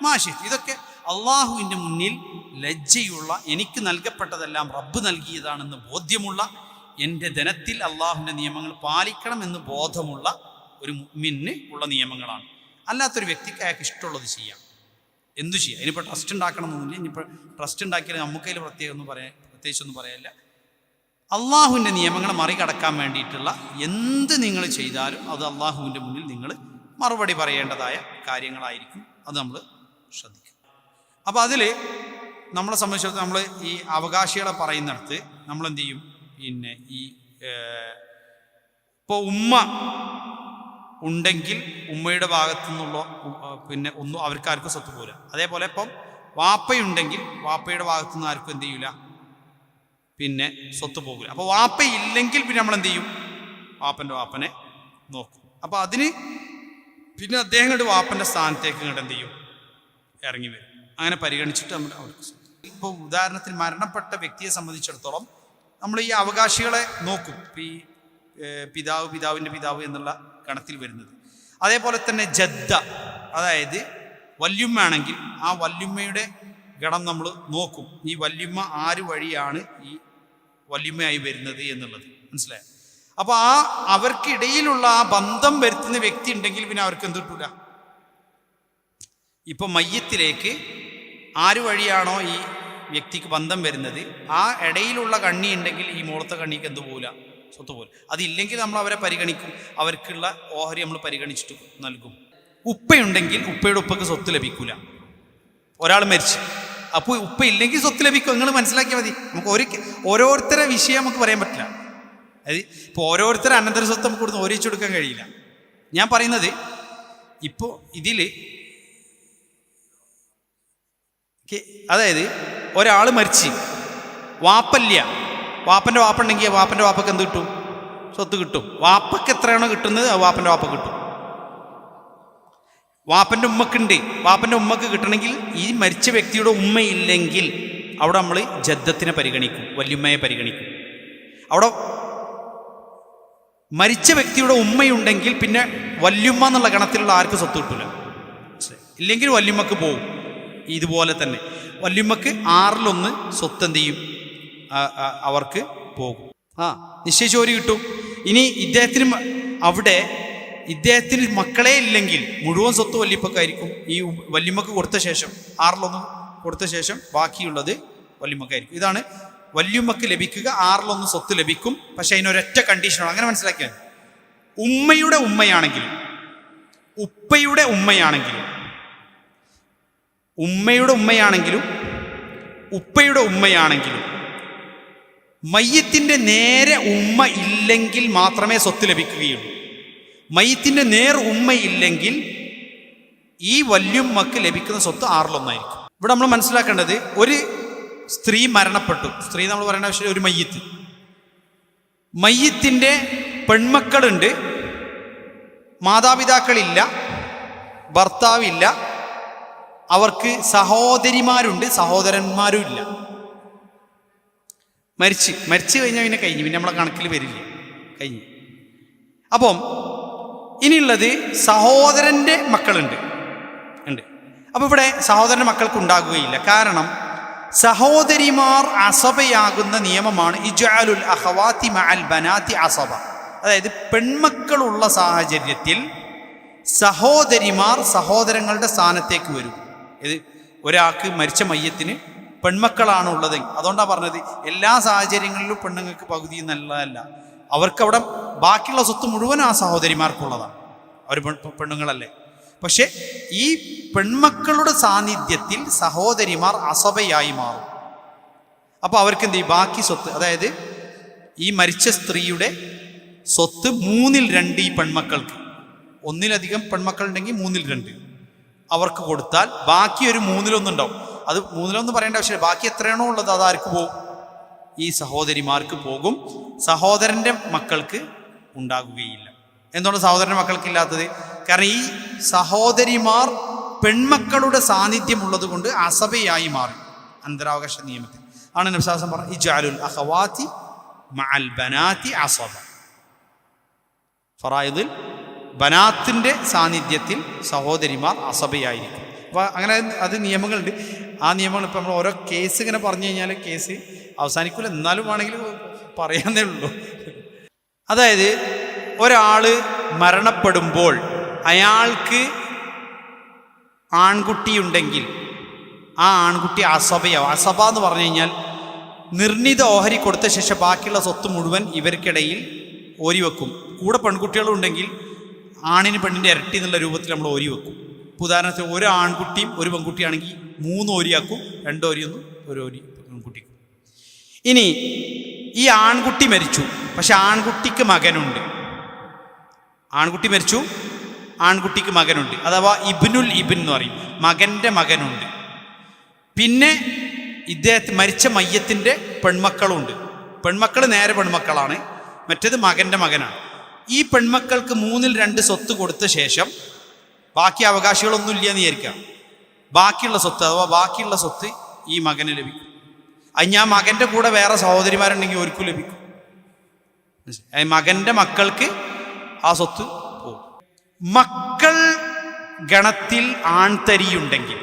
മാഷിത്ത്, ഇതൊക്കെ അള്ളാഹുവിൻ്റെ മുന്നിൽ ലജ്ജയുള്ള, എനിക്ക് നൽകപ്പെട്ടതെല്ലാം റബ്ബ് നൽകിയതാണെന്ന് ബോധ്യമുള്ള, എൻ്റെ ധനത്തിൽ അള്ളാഹുവിൻ്റെ നിയമങ്ങൾ പാലിക്കണമെന്ന് ബോധമുള്ള ഒരു മുഅ്മിന് ഉള്ള നിയമങ്ങളാണ്. അല്ലാത്തൊരു വ്യക്തിക്ക് അയാൾക്ക് ഇഷ്ടമുള്ളത് ചെയ്യാം, എന്തു ചെയ്യാം. ഇനിയിപ്പോൾ ട്രസ്റ്റ് ഉണ്ടാക്കണമെന്നൊന്നുമില്ല. ഇനിയിപ്പോൾ ട്രസ്റ്റ് ഉണ്ടാക്കിയാൽ നമുക്കതിൽ പ്രത്യേകിച്ചൊന്നും പറയാനില്ല. അള്ളാഹുവിൻ്റെ നിയമങ്ങളെ മറികടക്കാൻ വേണ്ടിയിട്ടുള്ള എന്ത് നിങ്ങൾ ചെയ്താലും അത് അള്ളാഹുവിൻ്റെ മുന്നിൽ നിങ്ങൾ മറുപടി പറയേണ്ടതായ കാര്യങ്ങളായിരിക്കും. അത് നമ്മൾ ശ്രദ്ധിക്കും. അപ്പോൾ അതിൽ നമ്മളെ സംബന്ധിച്ചിടത്തോളം നമ്മൾ ഈ അവകാശികളെ പറയുന്നിടത്ത് നമ്മളെന്ത് ചെയ്യും, പിന്നെ ഈ ഇപ്പോൾ ഉമ്മ ഉണ്ടെങ്കിൽ ഉമ്മയുടെ ഭാഗത്തു നിന്നുള്ള പിന്നെ ഒന്നും അവർക്കാർക്കും സ്വത്ത് പോരാ. അതേപോലെ ഇപ്പം വാപ്പയുണ്ടെങ്കിൽ വാപ്പയുടെ ഭാഗത്തു നിന്ന് ആർക്കും എന്ത് ചെയ്യൂല, പിന്നെ സ്വത്ത് പോകില്ല. അപ്പോൾ വാപ്പയില്ലെങ്കിൽ പിന്നെ നമ്മൾ എന്ത് ചെയ്യും, വാപ്പനെ നോക്കും. അപ്പോൾ അതിന് പിന്നെ അദ്ദേഹം ഇങ്ങോട്ട് വാപ്പൻ്റെ സ്ഥാനത്തേക്ക് ഇങ്ങോട്ട് എന്ത് ചെയ്യും, ഇറങ്ങി വരും. അങ്ങനെ പരിഗണിച്ചിട്ട് നമ്മൾ അവർക്ക് ഇപ്പോൾ ഉദാഹരണത്തിന് മരണപ്പെട്ട വ്യക്തിയെ സംബന്ധിച്ചിടത്തോളം നമ്മൾ ഈ അവകാശികളെ നോക്കും. ഈ പിതാവിൻ്റെ പിതാവ് എന്നുള്ള ഗണത്തിൽ വരുന്നത്. അതേപോലെ തന്നെ ജദ്ദ, അതായത് വല്യുമ്മ ആണെങ്കിൽ ആ വല്യുമ്മയുടെ ഗണം നമ്മൾ നോക്കും. ഈ വല്യുമ്മ ആര് വഴിയാണ് ഈ വല്യുമ്മയായി വരുന്നത് എന്നുള്ളത് മനസ്സിലായോ. അപ്പോൾ അവർക്കിടയിലുള്ള ആ ബന്ധം വരുത്തുന്ന വ്യക്തി ഉണ്ടെങ്കിൽ പിന്നെ അവർക്ക് എന്ത് കിട്ടൂല. ഇപ്പം മയ്യത്തിലേക്ക് ആര് വഴിയാണോ ഈ വ്യക്തിക്ക് ബന്ധം വരുന്നത് ആ ഇടയിലുള്ള കണ്ണി ഉണ്ടെങ്കിൽ ഈ മുകളത്തെ കണ്ണിക്ക് എന്ത് പോകില്ല, സ്വത്ത് പോലും. അതില്ലെങ്കിൽ നമ്മൾ അവരെ പരിഗണിക്കും, അവർക്കുള്ള ഓഹരി നമ്മൾ പരിഗണിച്ചിട്ട് നൽകും. ഉപ്പയുണ്ടെങ്കിൽ ഉപ്പയുടെ ഉപ്പക്ക് സ്വത്ത് ലഭിക്കൂല. ഒരാൾ മരിച്ചു, അപ്പോൾ ഉപ്പ ഇല്ലെങ്കിൽ സ്വത്ത് ലഭിക്കും. നിങ്ങൾ മനസ്സിലാക്കിയാൽ മതി. നമുക്ക് ഓരോരുത്തരെ വിഷയം നമുക്ക് പറയാൻ പറ്റില്ല. അതായത് ഇപ്പോൾ ഓരോരുത്തരെ അനന്തര സ്വത്ത് നമുക്ക് കൊടുത്ത് ഓരിച്ചു കൊടുക്കാൻ കഴിയില്ല. ഞാൻ പറയുന്നത് ഇപ്പോൾ ഇതിൽ അതായത് ഒരാൾ മരിച്ച് വാപ്പല്ല, വാപ്പൻ്റെ വാപ്പ ഉണ്ടെങ്കിൽ വാപ്പൻ്റെ വാപ്പക്ക് എന്ത് കിട്ടും, സ്വത്ത് കിട്ടും. വാപ്പക്ക് എത്രയാണോ കിട്ടുന്നത് അത് വാപ്പൻ്റെ വാപ്പ കിട്ടും. വാപ്പൻ്റെ ഉമ്മക്കുണ്ട്, വാപ്പൻ്റെ ഉമ്മക്ക് കിട്ടണമെങ്കിൽ ഈ മരിച്ച വ്യക്തിയുടെ ഉമ്മയില്ലെങ്കിൽ അവിടെ നമ്മൾ ജദ്ദത്തിനെ പരിഗണിക്കും, വല്യുമ്മയെ പരിഗണിക്കും. അവിടെ മരിച്ച വ്യക്തിയുടെ ഉമ്മയുണ്ടെങ്കിൽ പിന്നെ വല്യുമ്മ എന്നുള്ള ഗണത്തിലുള്ള ആർക്കും സ്വത്ത് കിട്ടില്ല. ഇല്ലെങ്കിൽ വല്യുമ്മക്ക് പോകും. ഇതുപോലെ തന്നെ വല്യുമ്മക്ക് 1/6 സ്വത്ത് എന്ത് ചെയ്യും, അവർക്ക് പോകും. നിശ്ചയിച്ച ജോലി കിട്ടും. ഇനി ഇദ്ദേഹത്തിന് മക്കളെ ഇല്ലെങ്കിൽ മുഴുവൻ സ്വത്ത് വല്യപ്പക്കായിരിക്കും. ഈ വല്യമ്മക്ക് കൊടുത്ത ശേഷം 1/6 കൊടുത്ത ശേഷം ബാക്കിയുള്ളത് വല്യമ്മക്കായിരിക്കും. ഇതാണ് വല്യമ്മക്ക് ലഭിക്കുക. 1/6 സ്വത്ത് ലഭിക്കും. പക്ഷെ അതിനൊരൊറ്റ കണ്ടീഷനാണ്, അങ്ങനെ മനസ്സിലാക്കിയാൽ. ഉമ്മയുടെ ഉമ്മയാണെങ്കിലും ഉപ്പയുടെ ഉമ്മയാണെങ്കിലും ഉമ്മയുടെ ഉമ്മയാണെങ്കിലും ഉപ്പയുടെ ഉമ്മയാണെങ്കിലും മയ്യത്തിൻ്റെ നേരെ ഉമ്മ ഇല്ലെങ്കിൽ മാത്രമേ സ്വത്ത് ലഭിക്കുകയുള്ളൂ. മയ്യത്തിൻ്റെ നേർ ഉമ്മയില്ലെങ്കിൽ ഈ വല്യുമ്മക്ക് ലഭിക്കുന്ന സ്വത്ത് 6-1. ഇവിടെ നമ്മൾ മനസ്സിലാക്കേണ്ടത്, ഒരു സ്ത്രീ മരണപ്പെട്ടു. സ്ത്രീ നമ്മൾ പറയുന്ന ആവശ്യം ഒരു മയ്യത്ത്. മയ്യത്തിൻ്റെ പെൺമക്കളുണ്ട്, മാതാപിതാക്കളില്ല, ഭർത്താവില്ല, അവർക്ക് സഹോദരിമാരുണ്ട്, സഹോദരന്മാരും ഇല്ല. മരിച്ചു കഴിഞ്ഞാൽ പിന്നെ കഴിഞ്ഞു, പിന്നെ നമ്മളെ കണക്കിൽ വരില്ല, കഴിഞ്ഞു. അപ്പം ഇനിയുള്ളത് സഹോദരൻ്റെ മക്കളുണ്ട്. അപ്പോൾ ഇവിടെ സഹോദരൻ്റെ മക്കൾക്ക് ഉണ്ടാകുകയില്ല. കാരണം സഹോദരിമാർ അസബയാകുന്ന നിയമമാണ് ഇജ്അലുൽ അഖവാതി മഅൽ ബനാതി അസബ. അതായത് പെൺമക്കളുള്ള സാഹചര്യത്തിൽ സഹോദരിമാർ സഹോദരങ്ങളുടെ സ്ഥാനത്തേക്ക് വരും. ഇത് ഒരാൾക്ക് മരിച്ച മയ്യത്തിന് പെൺമക്കളാണ് ഉള്ളത്. അതുകൊണ്ടാണ് പറഞ്ഞത് എല്ലാ സാഹചര്യങ്ങളിലും പെണ്ണുങ്ങൾക്ക് പകുതി നല്ലതല്ല. അവർക്കവിടെ ബാക്കിയുള്ള സ്വത്ത് മുഴുവൻ ആ സഹോദരിമാർക്കുള്ളതാണ്, അവർ പെണ്ണുങ്ങളല്ലേ. പക്ഷെ ഈ പെൺമക്കളുടെ സാന്നിധ്യത്തിൽ സഹോദരിമാർ അസബയായി മാറും. അപ്പോൾ അവർക്ക് എന്ത് ചെയ്യും? ബാക്കി സ്വത്ത്, അതായത് ഈ മരിച്ച സ്ത്രീയുടെ സ്വത്ത് 2/3 ഈ പെൺമക്കൾക്ക്, ഒന്നിലധികം പെൺമക്കളുണ്ടെങ്കിൽ 2/3 അവർക്ക് കൊടുത്താൽ ബാക്കി ഒരു 1/3 ഉണ്ടാവും. അത് 1/3 പറയേണ്ട ആവശ്യമില്ല. ബാക്കി എത്രയാണോ ഉള്ളത് അതാർക്ക് പോകും? ഈ സഹോദരിമാർക്ക് പോകും. സഹോദരൻ്റെ മക്കൾക്ക് ഉണ്ടാകുകയില്ല. എന്തുകൊണ്ട് സഹോദരൻ്റെ മക്കൾക്കില്ലാത്തത്? കാരണം ഈ സഹോദരിമാർ പെൺമക്കളുടെ സാന്നിധ്യമുള്ളത് കൊണ്ട് അസബയായി മാറി അന്തരാവകാശ നിയമത്തിൽ. ആണ് നബി സല്ലല്ലാഹു അലൈഹി വസല്ലം പറഞ്ഞത് ഇജ്അലുൽ അഖവാതി മഅൽ ബനാതി അസബ. ഫറായിദിൽ ബനാത്തിൻ്റെ സാന്നിധ്യത്തിൽ സഹോദരിമാർ അസബയായിരിക്കും. അപ്പോൾ അങ്ങനെ അത് നിയമങ്ങളുണ്ട്. ആ നിയമങ്ങൾ ഇപ്പം നമ്മൾ ഓരോ കേസ് ഇങ്ങനെ പറഞ്ഞു കഴിഞ്ഞാൽ കേസ് അവസാനിക്കില്ല, എന്നാലും വേണമെങ്കിൽ പറയാന്നേ ഉള്ളൂ. അതായത് ഒരാൾ മരണപ്പെടുമ്പോൾ അയാൾക്ക് ആൺകുട്ടിയുണ്ടെങ്കിൽ ആ ആൺകുട്ടി അസബയാവും. അസബ എന്ന് പറഞ്ഞു കഴിഞ്ഞാൽ നിർണിത ഓഹരി കൊടുത്ത ശേഷം ബാക്കിയുള്ള സ്വത്ത് മുഴുവൻ ഇവർക്കിടയിൽ ഓരി വെക്കും. കൂടെ പെൺകുട്ടികളും ഉണ്ടെങ്കിൽ ആണിന് പെണ്ണിൻ്റെ ഇരട്ടി എന്നുള്ള രൂപത്തിൽ നമ്മൾ ഓരി വെക്കും. ഉദാഹരണത്തിന് ഒരു ആൺകുട്ടിയും ഒരു പെൺകുട്ടിയാണെങ്കിൽ 3 ഓരിയാക്കും, 2 ഓരിയൊന്നും ഒരു ഓരി പെൺകുട്ടിക്കും. ഇനി ഈ ആൺകുട്ടി മരിച്ചു, പക്ഷെ ആൺകുട്ടിക്ക് മകനുണ്ട്. ആൺകുട്ടി മരിച്ചു, ആൺകുട്ടിക്ക് മകനുണ്ട്, അഥവാ ഇബ്നുൽ ഇബ്ൻ എന്ന് പറയും, മകൻ്റെ മകനുണ്ട്. പിന്നെ ഇദ്ദേഹത്തെ മരിച്ച മയ്യത്തിൻ്റെ പെൺമക്കളുണ്ട്. പെൺമക്കൾ നേരെ പെൺമക്കളാണ്, മറ്റേത് മകൻ്റെ മകനാണ്. ഈ പെൺമക്കൾക്ക് 2/3 സ്വത്ത് കൊടുത്ത ശേഷം ബാക്കി അവകാശികളൊന്നും ഇല്ല എന്ന് വിചാരിക്കാം. ബാക്കിയുള്ള സ്വത്ത് അഥവാ ബാക്കിയുള്ള സ്വത്ത് ഈ മകന് ലഭിക്കും. ഞാൻ മകൻ്റെ കൂടെ വേറെ സഹോദരിമാരുണ്ടെങ്കിൽ ഒരിക്കലും ലഭിക്കും. മകൻ്റെ മക്കൾക്ക് ആ സ്വത്ത് പോകും. മക്കൾ ഗണത്തിൽ ആൺതരിയുണ്ടെങ്കിൽ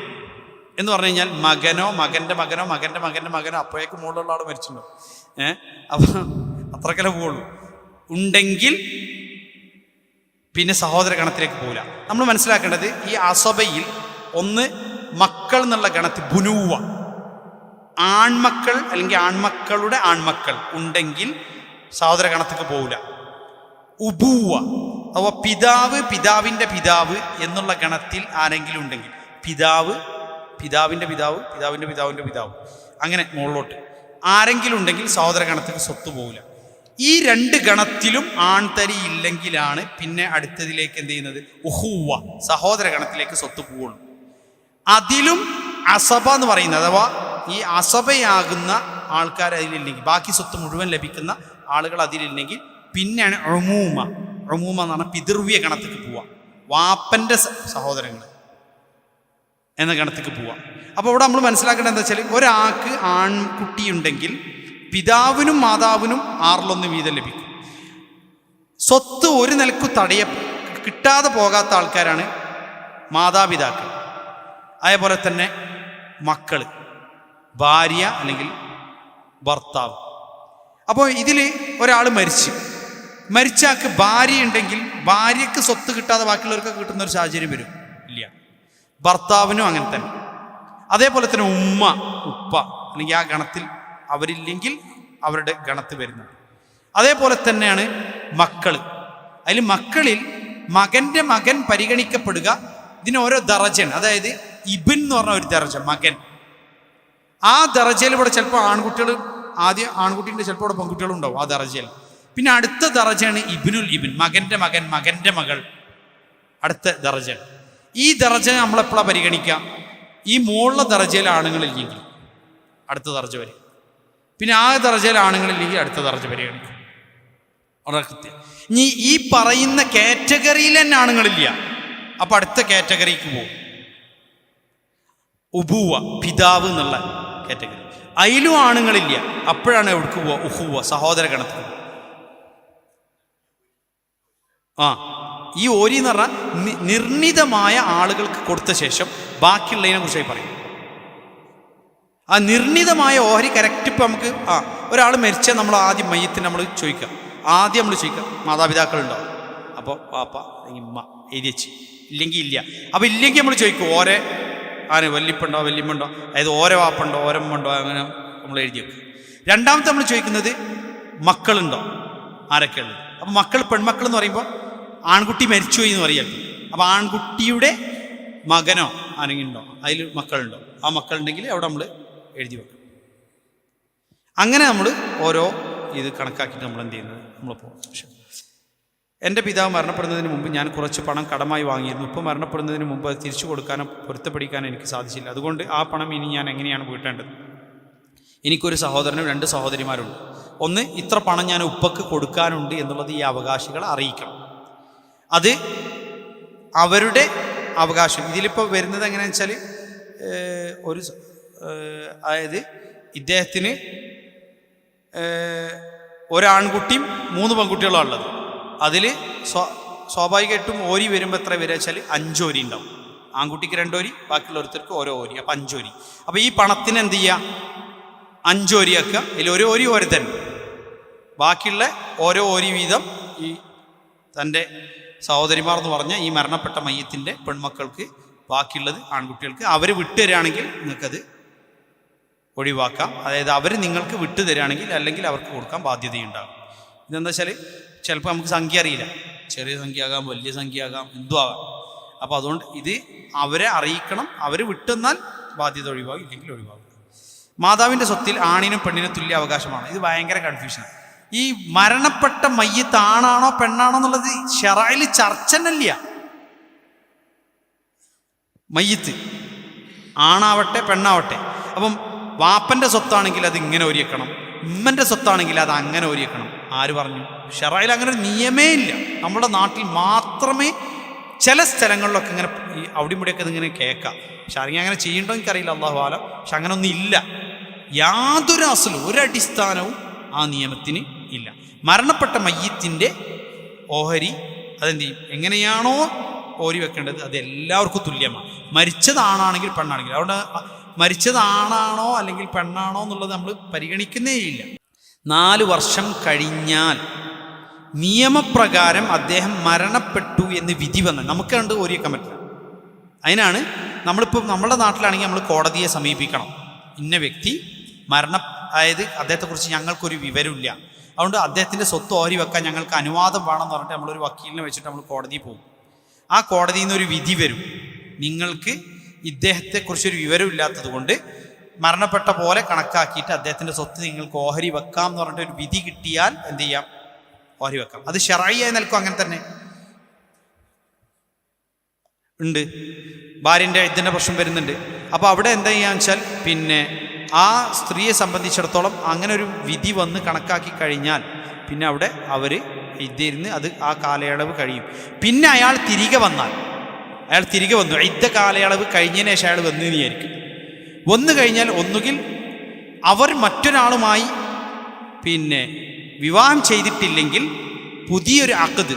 എന്ന് പറഞ്ഞു കഴിഞ്ഞാൽ മകനോ മകൻ്റെ മകനോ മകൻ്റെ മകൻ്റെ മകനോ അപ്പോഴേക്ക് മുകളിലുള്ള ആൾ മരിച്ചിട്ടുണ്ടോ, അപ്പം അത്രക്കല്ലേ പോവുള്ളൂ. ഉണ്ടെങ്കിൽ പിന്നെ സഹോദര ഗണത്തിലേക്ക് പോകില്ല. നമ്മൾ മനസ്സിലാക്കേണ്ടത് ഈ അസബയിൽ ഒന്ന് മക്കൾ എന്നുള്ള ഗണത്തിൽ ബുനുവ, ആൺമക്കൾ അല്ലെങ്കിൽ ആൺമക്കളുടെ ആൺമക്കൾ ഉണ്ടെങ്കിൽ സഹോദര ഗണത്തിലേക്ക് പോകില്ല. ഉബൂവ അഥവാ പിതാവ് പിതാവിൻ്റെ പിതാവ് എന്നുള്ള ഗണത്തിൽ ആരെങ്കിലും ഉണ്ടെങ്കിൽ, പിതാവ് പിതാവിൻ്റെ പിതാവ് പിതാവിൻ്റെ പിതാവിൻ്റെ പിതാവ് അങ്ങനെ മുകളിലോട്ട് ആരെങ്കിലും ഉണ്ടെങ്കിൽ സഹോദര ഗണത്തിലേക്ക് സ്വത്ത് പോകില്ല. ഈ 2 ഗണത്തിലും ആൺതരി ഇല്ലെങ്കിലാണ് പിന്നെ അടുത്തതിലേക്ക് എന്ത് ചെയ്യുന്നത്? ഉഹുവ, സഹോദര ഗണത്തിലേക്ക് സ്വത്ത് പോവുള്ളൂ. അതിലും അസബ എന്ന് പറയുന്നത് അഥവാ ഈ അസബയാകുന്ന ആൾക്കാർ അതിലില്ലെങ്കിൽ, ബാക്കി സ്വത്ത് മുഴുവൻ ലഭിക്കുന്ന ആളുകൾ അതിലില്ലെങ്കിൽ പിന്നെയാണ് ഉമൂമ. ഉമൂമ എന്ന് പറഞ്ഞാൽ പിതൃവ്യ ഗണത്തിലേക്ക് പോവാം, വാപ്പൻ്റെ സഹോദരങ്ങൾ എന്ന ഗണത്തിലേക്ക് പോവാം. അപ്പോൾ ഇവിടെ നമ്മൾ മനസ്സിലാക്കേണ്ടത് എന്താ വെച്ചാൽ, ഒരാൾക്ക് ആൺകുട്ടിയുണ്ടെങ്കിൽ പിതാവിനും മാതാവിനും 6/1 വീതം ലഭിക്കും. സ്വത്ത് ഒരു നിലക്ക് കിട്ടാതെ പോകാത്ത ആൾക്കാരാണ് മാതാപിതാക്കൾ, അതേപോലെ തന്നെ മക്കൾ, ഭാര്യ അല്ലെങ്കിൽ ഭർത്താവ്. അപ്പോൾ ഇതിൽ ഒരാൾ മരിച്ചാൾക്ക് ഭാര്യ ഉണ്ടെങ്കിൽ ഭാര്യയ്ക്ക് സ്വത്ത് കിട്ടാതെ ബാക്കിയുള്ളവർക്ക് കിട്ടുന്ന ഒരു സാഹചര്യം വരും ഇല്ല. ഭർത്താവിനും അങ്ങനെ തന്നെ. അതേപോലെ തന്നെ ഉപ്പ അല്ലെങ്കിൽ ആ ഗണത്തിൽ അവരില്ലെങ്കിൽ അവരുടെ ഗണത്തിൽ വരുന്നത്. അതേപോലെ തന്നെയാണ് മക്കൾ. അതിൽ മക്കളിൽ മകൻ്റെ മകൻ പരിഗണിക്കപ്പെടുക. ഇതിന് ഓരോ ദറജൻ, അതായത് ഇബിൻ എന്ന് പറഞ്ഞ ഒരു ദറജ, മകൻ. ആ ദറജയിൽ ഇവിടെ ചിലപ്പോൾ ആൺകുട്ടികൾ, ആദ്യം ആൺകുട്ടീൻ്റെ ചിലപ്പോൾ ഇവിടെ പെൺകുട്ടികളും ഉണ്ടാവും ആ ദറജയിൽ. പിന്നെ അടുത്ത ദറജയാണ് ഇബിനുൽ ഇബിൻ, മകൻ്റെ മകൻ, മകൻ്റെ മകൾ, അടുത്ത ദറജ. ഈ ദറജ നമ്മളെപ്പോഴാണ് പരിഗണിക്കുക? ഈ മുകളിലെ ദറജയിൽ ആണുങ്ങളില്ലെങ്കിൽ അടുത്ത ദറജ വരും. പിന്നെ ആ ദറജയിൽ ആണുങ്ങളില്ലെങ്കിൽ അടുത്ത ദറജ പരിഗണിക്കും. വളരെ കൃത്യം. ഇനി ഈ പറയുന്ന കാറ്റഗറിയിൽ തന്നെ ആണുങ്ങളില്ല, അപ്പം അടുത്ത കാറ്റഗറിക്ക് പോകും. ഉബുവ, പിതാവ് എന്നുള്ള കാറ്റഗറി. അതിലും ആണുങ്ങളില്ല, അപ്പോഴാണ് എവിടേക്ക് പോവുക? ഉഹുവ, സഹോദര ഗണത്തിൽ. ഈ ഓരി എന്ന് പറഞ്ഞാൽ നിർണിതമായ ആളുകൾക്ക് കൊടുത്ത ശേഷം ബാക്കിയുള്ളതിനെ കുറിച്ചായി പറയും. ആ നിർണിതമായ ഓഹരി കറക്റ്റ്. ഇപ്പം നമുക്ക് ഒരാൾ മരിച്ചാൽ നമ്മൾ ആദ്യം മയ്യത്തിന് നമ്മൾ ചോദിക്കുക, ആദ്യം നമ്മൾ ചോദിക്കുക മാതാപിതാക്കളുണ്ടാവും. അപ്പോൾ പാപ്പ അല്ലെങ്കിൽ ഉമ്മ എഴുതി വെച്ച്, ഇല്ലെങ്കിൽ ഇല്ല. അപ്പോൾ ഇല്ലെങ്കിൽ നമ്മൾ ചോദിക്കും ഓരോ വല്യപ്പുണ്ടോ വല്യമ്മണ്ടോ, അതായത് ഓരോ വാപ്പുണ്ടോ ഓരമ്മണ്ടോ, അങ്ങനെ നമ്മൾ എഴുതി വെക്കും. രണ്ടാമത്തെ നമ്മൾ ചോദിക്കുന്നത് മക്കളുണ്ടോ, ആരൊക്കെ ഉള്ളത്. അപ്പം മക്കൾ, പെൺമക്കൾ എന്ന് പറയുമ്പോൾ ആൺകുട്ടി മരിച്ചുപോയി എന്ന് പറയാം. അപ്പം ആൺകുട്ടിയുടെ മകനോ ആരെങ്കിലും ഉണ്ടോ, അതിൽ മക്കളുണ്ടോ, ആ മക്കളുണ്ടെങ്കിൽ അവിടെ നമ്മൾ എഴുതി വെക്കും. അങ്ങനെ നമ്മൾ ഓരോ ഇത് കണക്കാക്കിയിട്ട് നമ്മൾ എന്ത് ചെയ്യുന്നത്, നമ്മളിപ്പോൾ എൻ്റെ പിതാവ് മരണപ്പെടുന്നതിന് മുമ്പ് ഞാൻ കുറച്ച് പണം കടമായി വാങ്ങിയിരുന്നു. ഇപ്പോൾ മരണപ്പെടുന്നതിന് മുമ്പ് അത് തിരിച്ചു കൊടുക്കാനോ പൊരുത്തപ്പെടിക്കാനോ എനിക്ക് സാധിച്ചില്ല. അതുകൊണ്ട് ആ പണം ഇനി ഞാൻ എങ്ങനെയാണ് വീട്ടേണ്ടത്? എനിക്കൊരു സഹോദരനും 2 സഹോദരിമാരുണ്ട്. ഒന്ന്, ഇത്ര പണം ഞാൻ ഉപ്പക്ക് കൊടുക്കാനുണ്ട് എന്നുള്ളത് ഈ അവകാശികളെ അറിയിക്കണം. അത് അവരുടെ അവകാശം. ഇതിലിപ്പോൾ വരുന്നത് എങ്ങനെയാണെന്ന് വെച്ചാൽ, അതായത് ഇദ്ദേഹത്തിന് ഒരാൺകുട്ടിയും 3 പെൺകുട്ടികളും ഉള്ളത്. അതിൽ സ്വാഭാവികമായിട്ടും ഓരി വരുമ്പോൾ എത്ര വരിക വെച്ചാൽ 5 ഓരി ഉണ്ടാവും. ആൺകുട്ടിക്ക് 2 ഓരി, ബാക്കിയുള്ളവർക്ക് ഓരോ ഓരി, അപ്പം 5 ഓരി. അപ്പോൾ ഈ പണത്തിന് എന്ത് ചെയ്യുക? 5 ഓരി ആക്കുക. അതിൽ ഒരു ഓരി ഓരോ തന്നെ, ബാക്കിയുള്ള ഓരോ ഓരി വീതം ഈ തൻ്റെ സഹോദരിമാർ എന്ന് പറഞ്ഞ ഈ മരണപ്പെട്ട മയ്യത്തിൻ്റെ പെൺമക്കൾക്ക്, ബാക്കിയുള്ളത് ആൺകുട്ടികൾക്ക്. അവർ വിട്ടുതരികയാണെങ്കിൽ നിങ്ങൾക്കത് ഒഴിവാക്കാം. അതായത് അവർ നിങ്ങൾക്ക് വിട്ടു തരികയാണെങ്കിൽ, അല്ലെങ്കിൽ അവർക്ക് കൊടുക്കാൻ ബാധ്യതയുണ്ടാകും. ഇതെന്താ വെച്ചാൽ ചിലപ്പോൾ നമുക്ക് സംഖ്യ അറിയില്ല, ചെറിയ സംഖ്യ ആകാം, വലിയ സംഖ്യ ആകാം, എന്തും ആകാം. അപ്പോൾ അതുകൊണ്ട് ഇത് അവരെ അറിയിക്കണം. അവർ വിട്ടെന്നാൽ ബാധ്യത ഒഴിവാകും, ഇല്ലെങ്കിൽ ഒഴിവാകും. മാതാവിൻ്റെ സ്വത്തിൽ ആണിനും പെണ്ണിനും തുല്യ അവകാശമാണ്. ഇത് ഭയങ്കര കൺഫ്യൂഷനാണ്. ഈ മരണപ്പെട്ട മയ്യത്ത് ആണാണോ പെണ്ണാണോ എന്നുള്ളത് ശറഅയിൽ ചർച്ച തന്നെയില്ല. മയ്യത്ത് ആണാവട്ടെ പെണ്ണാവട്ടെ. അപ്പം വാപ്പൻ്റെ സ്വത്താണെങ്കിൽ അത് ഇങ്ങനെ ഓരിയക്കണം, ഉമ്മൻ്റെ സ്വത്താണെങ്കിൽ അത് അങ്ങനെ ഓരിയക്കണം. ആര് പറഞ്ഞു? ശറഅയിൽ അങ്ങനെ ഒരു നിയമേ ഇല്ല. നമ്മുടെ നാട്ടിൽ മാത്രമേ ചില സ്ഥലങ്ങളിലൊക്കെ ഇങ്ങനെ ഈ അവിടെ ഇവിടെയൊക്കെ ഇതിങ്ങനെ കേൾക്കാം. പക്ഷെ അറിയാൻ അങ്ങനെ ചെയ്യണ്ടോ എനിക്കറിയില്ല, അല്ലാഹു ആലം. പക്ഷെ അങ്ങനെ ഒന്നും ഇല്ല. യാതൊരു അസലും, ഒരടിസ്ഥാനവും ആ നിയമത്തിന് ഇല്ല. മരണപ്പെട്ട മയ്യത്തിൻ്റെ ഓഹരി അതെന്ത് ചെയ്യും? എങ്ങനെയാണോ ഓരി വെക്കേണ്ടത് അത് എല്ലാവർക്കും തുല്യമാണ്. മരിച്ചതാണാണെങ്കിൽ പെണ്ണാണെങ്കിൽ. അവിടെ മരിച്ചതാണാണോ അല്ലെങ്കിൽ പെണ്ണാണോ എന്നുള്ളത് നമ്മൾ പരിഗണിക്കുന്നേയില്ല. 4 വർഷം കഴിഞ്ഞാൽ നിയമപ്രകാരം അദ്ദേഹം മരണപ്പെട്ടു എന്ന് വിധി വന്നാൽ നമുക്ക് കണ്ട് ഓരിയേക്കാൻ പറ്റില്ല. അതിനാണ് നമ്മളിപ്പോൾ നമ്മുടെ നാട്ടിലാണെങ്കിൽ നമ്മൾ കോടതിയെ സമീപിക്കണം. ഇന്ന വ്യക്തി അതായത് അദ്ദേഹത്തെക്കുറിച്ച് ഞങ്ങൾക്കൊരു വിവരമില്ല, അതുകൊണ്ട് അദ്ദേഹത്തിൻ്റെ സ്വത്ത് ഓരി വെക്കാൻ ഞങ്ങൾക്ക് അനുവാദം വേണമെന്ന് പറഞ്ഞിട്ട് നമ്മളൊരു വക്കീലിനെ വെച്ചിട്ട് നമ്മൾ കോടതിയിൽ പോകും. ആ കോടതിയിൽ നിന്നൊരു വിധി വരും, നിങ്ങൾക്ക് ഇദ്ദേഹത്തെക്കുറിച്ചൊരു വിവരമില്ലാത്തത് കൊണ്ട് മരണപ്പെട്ട പോലെ കണക്കാക്കിയിട്ട് അദ്ദേഹത്തിൻ്റെ സ്വത്ത് നിങ്ങൾക്ക് ഓഹരി വെക്കാം എന്ന് പറഞ്ഞിട്ട് ഒരു വിധി കിട്ടിയാൽ എന്ത് ചെയ്യാം? ഓഹരി വെക്കാം. അത് ശറഈയായി നിൽക്കും. അങ്ങനെ തന്നെ ഉണ്ട്. ഭാര്യൻ്റെ ഇതിൻ്റെ പ്രശ്നം വരുന്നുണ്ട്. അപ്പോൾ അവിടെ എന്താ ചെയ്യാന്ന് വെച്ചാൽ, പിന്നെ ആ സ്ത്രീയെ സംബന്ധിച്ചിടത്തോളം അങ്ങനെ ഒരു വിധി വന്ന് കണക്കാക്കി കഴിഞ്ഞാൽ പിന്നെ അവിടെ അവർ ഇതിരുന്ന് അത് ആ കാലയളവ് കഴിയും. പിന്നെ അയാൾ തിരികെ വന്നു, ഇദ്ദ കാലയളവ് കഴിഞ്ഞതിന് ശേഷം അയാൾ വന്നു വിചാരിക്കും. വന്നു കഴിഞ്ഞാൽ ഒന്നുകിൽ അവർ മറ്റൊരാളുമായി പിന്നെ വിവാഹം ചെയ്തിട്ടില്ലെങ്കിൽ പുതിയൊരു അഖദ്,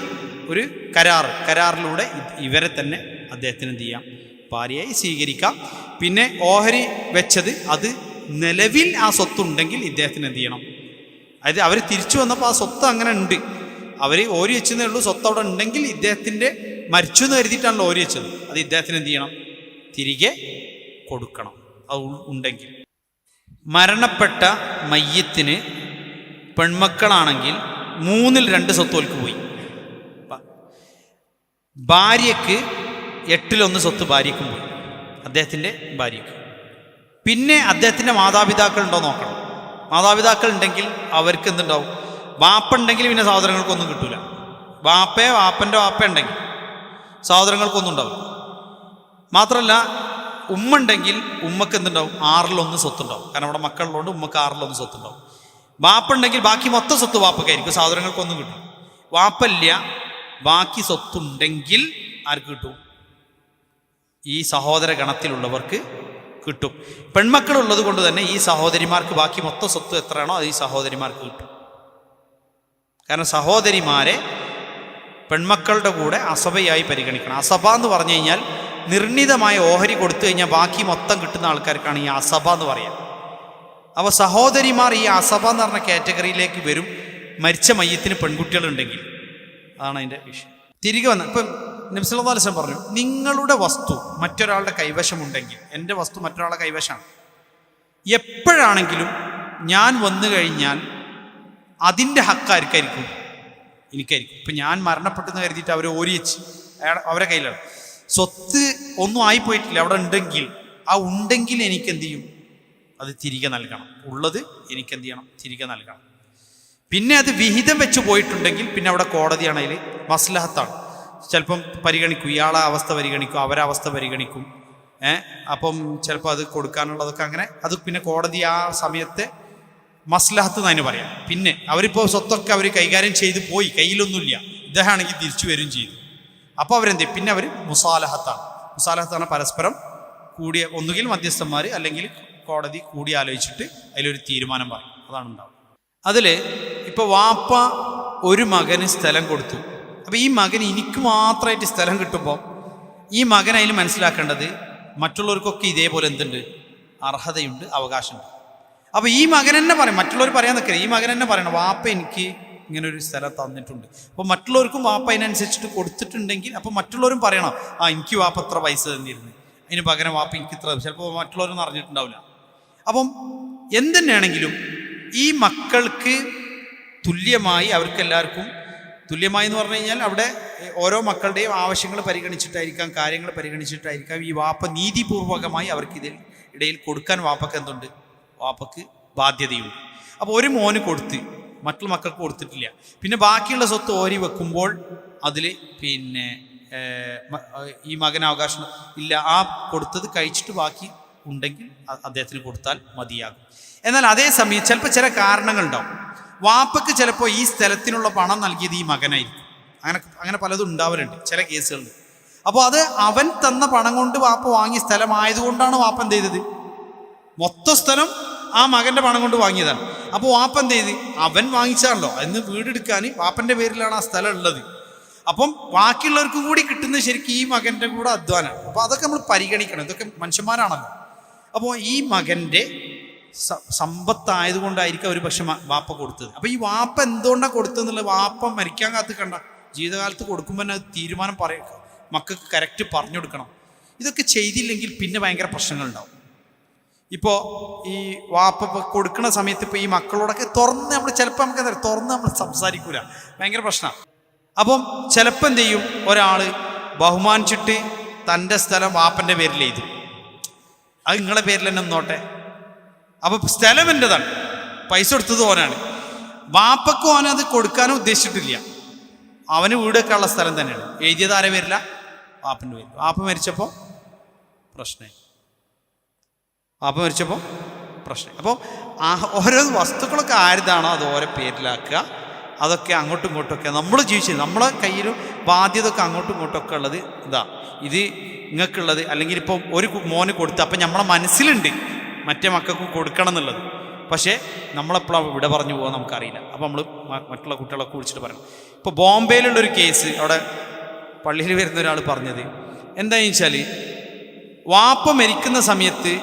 ഒരു കരാറിലൂടെ ഇവരെ തന്നെ അദ്ദേഹത്തിന് എന്ത് ചെയ്യാം? ഭാര്യയായി സ്വീകരിക്കാം. പിന്നെ ഓഹരി വെച്ചത് അത് നിലവിൽ ആ സ്വത്തുണ്ടെങ്കിൽ ഇദ്ദേഹത്തിന് എന്ത് ചെയ്യണം? അതായത് അവർ തിരിച്ചു വന്നപ്പോൾ ആ സ്വത്ത് അങ്ങനെ ഉണ്ട്, അവർ ഓരി വെച്ചതേ ഉള്ളൂ, സ്വത്ത് അവിടെ ഉണ്ടെങ്കിൽ ഇദ്ദേഹത്തിൻ്റെ മരിച്ചു എന്ന് കരുതിയിട്ടാണല്ലോ ഓരി വെച്ചത്, അത് ഇദ്ദേഹത്തിന് എന്ത് ചെയ്യണം? തിരികെ കൊടുക്കണം. അത് ഉണ്ടെങ്കിൽ. മരണപ്പെട്ട മയ്യത്തിന് പെൺമക്കളാണെങ്കിൽ 3-2 സ്വത്തുകൾക്ക് പോയി. ഭാര്യയ്ക്ക് 8/1 സ്വത്ത് ഭാര്യയ്ക്കും പോയി, അദ്ദേഹത്തിൻ്റെ ഭാര്യയ്ക്ക്. പിന്നെ അദ്ദേഹത്തിൻ്റെ മാതാപിതാക്കൾ ഉണ്ടോ നോക്കണം. മാതാപിതാക്കൾ ഉണ്ടെങ്കിൽ അവർക്ക് എന്തുണ്ടാവും? വാപ്പ ഉണ്ടെങ്കിൽ പിന്നെ സഹോദരങ്ങൾക്കൊന്നും കിട്ടൂല. വാപ്പൻ്റെ വാപ്പ ഉണ്ടെങ്കിൽ സഹോദരങ്ങൾക്കൊന്നും ഉണ്ടാവും. മാത്രമല്ല ഉമ്മ ഉണ്ടെങ്കിൽ ഉമ്മക്ക് എന്തുണ്ടാവും? 6/1 സ്വത്തുണ്ടാവും. കാരണം അവിടെ മക്കളുള്ളതുകൊണ്ട് ഉമ്മക്ക് 6/1 സ്വത്തുണ്ടാവും. വാപ്പ ഉണ്ടെങ്കിൽ ബാക്കി മൊത്തം സ്വത്ത് വാപ്പക്കായിരിക്കും, സഹോദരങ്ങൾക്കൊന്നും കിട്ടും. വാപ്പല്ല, ബാക്കി സ്വത്തുണ്ടെങ്കിൽ ആർക്ക് കിട്ടും? ഈ സഹോദര ഗണത്തിലുള്ളവർക്ക് കിട്ടും. പെൺമക്കളുള്ളത് കൊണ്ട് തന്നെ ഈ സഹോദരിമാർക്ക് ബാക്കി മൊത്തം സ്വത്ത് എത്രയാണോ അത് ഈ സഹോദരിമാർക്ക് കിട്ടും. കാരണം സഹോദരിമാരെ പെൺമക്കളുടെ കൂടെ അസബയായി പരിഗണിക്കണം. അസബ എന്ന് പറഞ്ഞു കഴിഞ്ഞാൽ നിർണിതമായ ഓഹരി കൊടുത്തു കഴിഞ്ഞാൽ ബാക്കി മൊത്തം കിട്ടുന്ന ആൾക്കാർക്കാണ് ഈ അസബ എന്ന് പറയുക. അപ്പോൾ സഹോദരിമാർ ഈ അസബ എന്ന് പറഞ്ഞ കാറ്റഗറിയിലേക്ക് വരും മരിച്ച മയ്യത്തിന് പെൺകുട്ടികളുണ്ടെങ്കിൽ. അതാണ് അതിൻ്റെ വിഷയം. തിരികെ വന്ന് ഇപ്പം നബി സല്ലല്ലാഹു അലൈഹി വസല്ലം പറഞ്ഞു, നിങ്ങളുടെ വസ്തു മറ്റൊരാളുടെ കൈവശമുണ്ടെങ്കിൽ, എൻ്റെ വസ്തു മറ്റൊരാളുടെ കൈവശമാണ്, എപ്പോഴാണെങ്കിലും ഞാൻ വന്നു കഴിഞ്ഞാൽ അതിൻ്റെ ഹക്കാർക്കായിരിക്കും? എനിക്കായിരിക്കും. ഇപ്പം ഞാൻ മരണപ്പെട്ടെന്ന് കരുതിയിട്ട് അവർ ഓരിയച്ച് അവരെ കയ്യിലാണ്. സ്വത്ത് ഒന്നും ആയിപ്പോയിട്ടില്ല, അവിടെ ഉണ്ടെങ്കിൽ ആ ഉണ്ടെങ്കിൽ എനിക്കെന്ത് ചെയ്യും? അത് തിരികെ നൽകണം. ഉള്ളത് എനിക്കെന്ത് ചെയ്യണം? തിരികെ നൽകണം. പിന്നെ അത് വിഹിതം വെച്ച് പോയിട്ടുണ്ടെങ്കിൽ പിന്നെ അവിടെ കോടതിയാണ്, അതിൽ മസ്ലഹത്താണ്. ചിലപ്പം പരിഗണിക്കും, ഇയാളെ അവസ്ഥ പരിഗണിക്കും, അവരെ അവസ്ഥ പരിഗണിക്കും. അപ്പം ചിലപ്പോൾ അത് കൊടുക്കാനുള്ളതൊക്കെ അങ്ങനെ അത് പിന്നെ കോടതി ആ സമയത്തെ മസ്ലഹത്ത് എന്ന് അതിന് പറയാം. പിന്നെ അവരിപ്പോൾ സ്വത്തൊക്കെ അവർ കൈകാര്യം ചെയ്ത് പോയി, കയ്യിലൊന്നുമില്ല, ഇദ്ദേഹമാണെങ്കിൽ തിരിച്ചു വരും ചെയ്തു. അപ്പോൾ അവരെന്ത് ചെയ്യും? പിന്നെ അവർ മുസാലഹത്താണ്. മുസാലഹത്താണ് പരസ്പരം കൂടിയ, ഒന്നുകിൽ മധ്യസ്ഥന്മാർ അല്ലെങ്കിൽ കോടതി കൂടി ആലോചിച്ചിട്ട് അതിലൊരു തീരുമാനം പറയും. അതാണ് ഉണ്ടാവുക. അതിൽ ഇപ്പോൾ വാപ്പ ഒരു മകന് സ്ഥലം കൊടുത്തു. അപ്പോൾ ഈ മകന് എനിക്ക് മാത്രമായിട്ട് സ്ഥലം കിട്ടുമ്പോൾ ഈ മകൻ അതിൽ മനസ്സിലാക്കേണ്ടത് മറ്റുള്ളവർക്കൊക്കെ ഇതേപോലെ എന്തുണ്ട്? അർഹതയുണ്ട്, അവകാശമുണ്ട്. അപ്പോൾ ഈ മകൻ തന്നെ പറയും, മറ്റുള്ളവർ പറയാൻ നിൽക്കരുത്, ഈ മകൻ തന്നെ പറയണം, വാപ്പ എനിക്ക് ഇങ്ങനെ ഒരു സ്ഥലം തന്നിട്ടുണ്ട്. അപ്പോൾ മറ്റുള്ളവർക്കും വാപ്പ അതിനനുസരിച്ചിട്ട് കൊടുത്തിട്ടുണ്ടെങ്കിൽ അപ്പോൾ മറ്റുള്ളവരും പറയണം, എനിക്ക് വാപ്പ എത്ര പൈസ തന്നിരുന്നു, അതിന് പകരം വാപ്പ എനിക്ക് ഇത്ര. ചിലപ്പോൾ മറ്റുള്ളവരൊന്നും അറിഞ്ഞിട്ടുണ്ടാവില്ല. അപ്പം എന്തെന്നാണെങ്കിലും ഈ മക്കൾക്ക് തുല്യമായി, അവർക്കെല്ലാവർക്കും തുല്യമായി എന്ന് പറഞ്ഞു കഴിഞ്ഞാൽ അവിടെ ഓരോ മക്കളുടെയും ആവശ്യങ്ങൾ പരിഗണിച്ചിട്ടായിരിക്കാം, കാര്യങ്ങൾ പരിഗണിച്ചിട്ടായിരിക്കാം ഈ വാപ്പ നീതിപൂർവകമായി അവർക്ക് ഇടയിൽ കൊടുക്കാൻ വാപ്പക്ക് എന്തുണ്ട്? വാപ്പക്ക് ബാധ്യതയുണ്ട്. അപ്പോൾ ഒരു മോന് കൊടുത്ത് മറ്റുള്ള മക്കൾക്ക് കൊടുത്തിട്ടില്ല, പിന്നെ ബാക്കിയുള്ള സ്വത്ത് ഓരി വെക്കുമ്പോൾ അതിൽ പിന്നെ ഈ മകന് അവകാശം ഇല്ല, ആ കൊടുത്തത് കഴിച്ചിട്ട് ബാക്കി ഉണ്ടെങ്കിൽ അദ്ദേഹത്തിന് കൊടുത്താൽ മതിയാകും. എന്നാൽ അതേസമയം ചിലപ്പോൾ ചില കാരണങ്ങളുണ്ടാവും. വാപ്പക്ക് ചിലപ്പോൾ ഈ സ്ഥലത്തിനുള്ള പണം നൽകിയത് ഈ മകനായിരിക്കും. അങ്ങനെ പലതും ഉണ്ടാവലുണ്ട് ചില കേസുകളിൽ. അപ്പോൾ അത് അവൻ തന്ന പണം കൊണ്ട് വാപ്പ വാങ്ങിയ സ്ഥലമായതുകൊണ്ടാണ് വാപ്പ എന്ത് ചെയ്തത്? മൊത്തം സ്ഥലം ആ മകൻ്റെ പണം കൊണ്ട് വാങ്ങിയതാണ്. അപ്പോൾ വാപ്പ എന്ത് ചെയ്ത്? അവൻ വാങ്ങിച്ചാണല്ലോ, അന്ന് വീടെടുക്കാൻ വാപ്പൻ്റെ പേരിലാണ് ആ സ്ഥലം ഉള്ളത്. അപ്പം ബാക്കിയുള്ളവർക്കും കൂടി കിട്ടുന്നത് ശരിക്കും ഈ മകൻ്റെ കൂടെ അധ്വാനം. അപ്പോൾ അതൊക്കെ നമ്മൾ പരിഗണിക്കണം, ഇതൊക്കെ മനുഷ്യന്മാരാണല്ലോ. അപ്പോൾ ഈ മകൻ്റെ സമ്പത്തായതുകൊണ്ടായിരിക്കും ഒരു പക്ഷെ വാപ്പ കൊടുത്തത്. അപ്പോൾ ഈ വാപ്പ എന്തുകൊണ്ടാണ് കൊടുത്തതെന്നുള്ളത് വാപ്പ മരിക്കാൻ കാത്ത് കണ്ട ജീവിതകാലത്ത് കൊടുക്കുമ്പോൾ തന്നെ അത് തീരുമാനം മക്കൾക്ക് കറക്റ്റ് പറഞ്ഞു കൊടുക്കണം. ഇതൊക്കെ ചെയ്തില്ലെങ്കിൽ പിന്നെ ഭയങ്കര പ്രശ്നങ്ങളുണ്ടാവും. ഇപ്പോൾ ഈ വാപ്പ കൊടുക്കുന്ന സമയത്ത് ഇപ്പോൾ ഈ മക്കളോടൊക്കെ തുറന്ന് നമ്മൾ ചിലപ്പോൾ നമുക്ക് തുറന്ന് നമ്മൾ സംസാരിക്കൂല, ഭയങ്കര പ്രശ്നമാണ്. അപ്പം ചിലപ്പോൾ എന്ത് ചെയ്യും, ഒരാൾ ബഹുമാനിച്ചിട്ട് തൻ്റെ സ്ഥലം വാപ്പൻ്റെ പേരിൽ എഴുതും, അത് നിങ്ങളെ പേരിൽ തന്നെ നിന്നോട്ടെ. അപ്പോൾ സ്ഥലം എൻ്റെതാണ്, പൈസ കൊടുത്തത് ഓനാണ്. വാപ്പക്കും ഓനത് കൊടുക്കാനും ഉദ്ദേശിച്ചിട്ടില്ല, അവന് വീട് വെക്കാനുള്ള സ്ഥലം തന്നെയാണ്. എഴുതിയത് ആരെ പേരില്ല? വാപ്പൻ്റെ പേര്. വാപ്പ മരിച്ചപ്പോൾ പ്രശ്നമായി. അപ്പോൾ ഓരോ വസ്തുക്കളൊക്കെ ആരുതാണോ അത് ഓരോ പേരിലാക്കുക. അതൊക്കെ അങ്ങോട്ടും ഇങ്ങോട്ടുമൊക്കെ നമ്മൾ ജീവിച്ചത്, നമ്മളെ കയ്യിലും ബാധ്യത ഒക്കെ അങ്ങോട്ടും ഇങ്ങോട്ടൊക്കെ ഉള്ളത് ഇതാ, ഇത് നിങ്ങൾക്കുള്ളത്. അല്ലെങ്കിൽ ഇപ്പോൾ ഒരു മോന് കൊടുത്ത് അപ്പം നമ്മളെ മനസ്സിലുണ്ട് മറ്റേ മക്കൾക്ക് കൊടുക്കണം എന്നുള്ളത്, പക്ഷേ നമ്മളെപ്പോഴാണ് ഇവിടെ പറഞ്ഞു പോകാൻ നമുക്കറിയില്ല. അപ്പോൾ നമ്മൾ മറ്റുള്ള കുട്ടികളൊക്കെ വിളിച്ചിട്ട് പറയണം. ഇപ്പോൾ ബോംബെയിലുള്ളൊരു കേസ്, അവിടെ പള്ളിയിൽ വരുന്ന ഒരാൾ പറഞ്ഞത് എന്താണെന്ന് വെച്ചാൽ, വാപ്പ മരിക്കുന്ന സമയത്ത്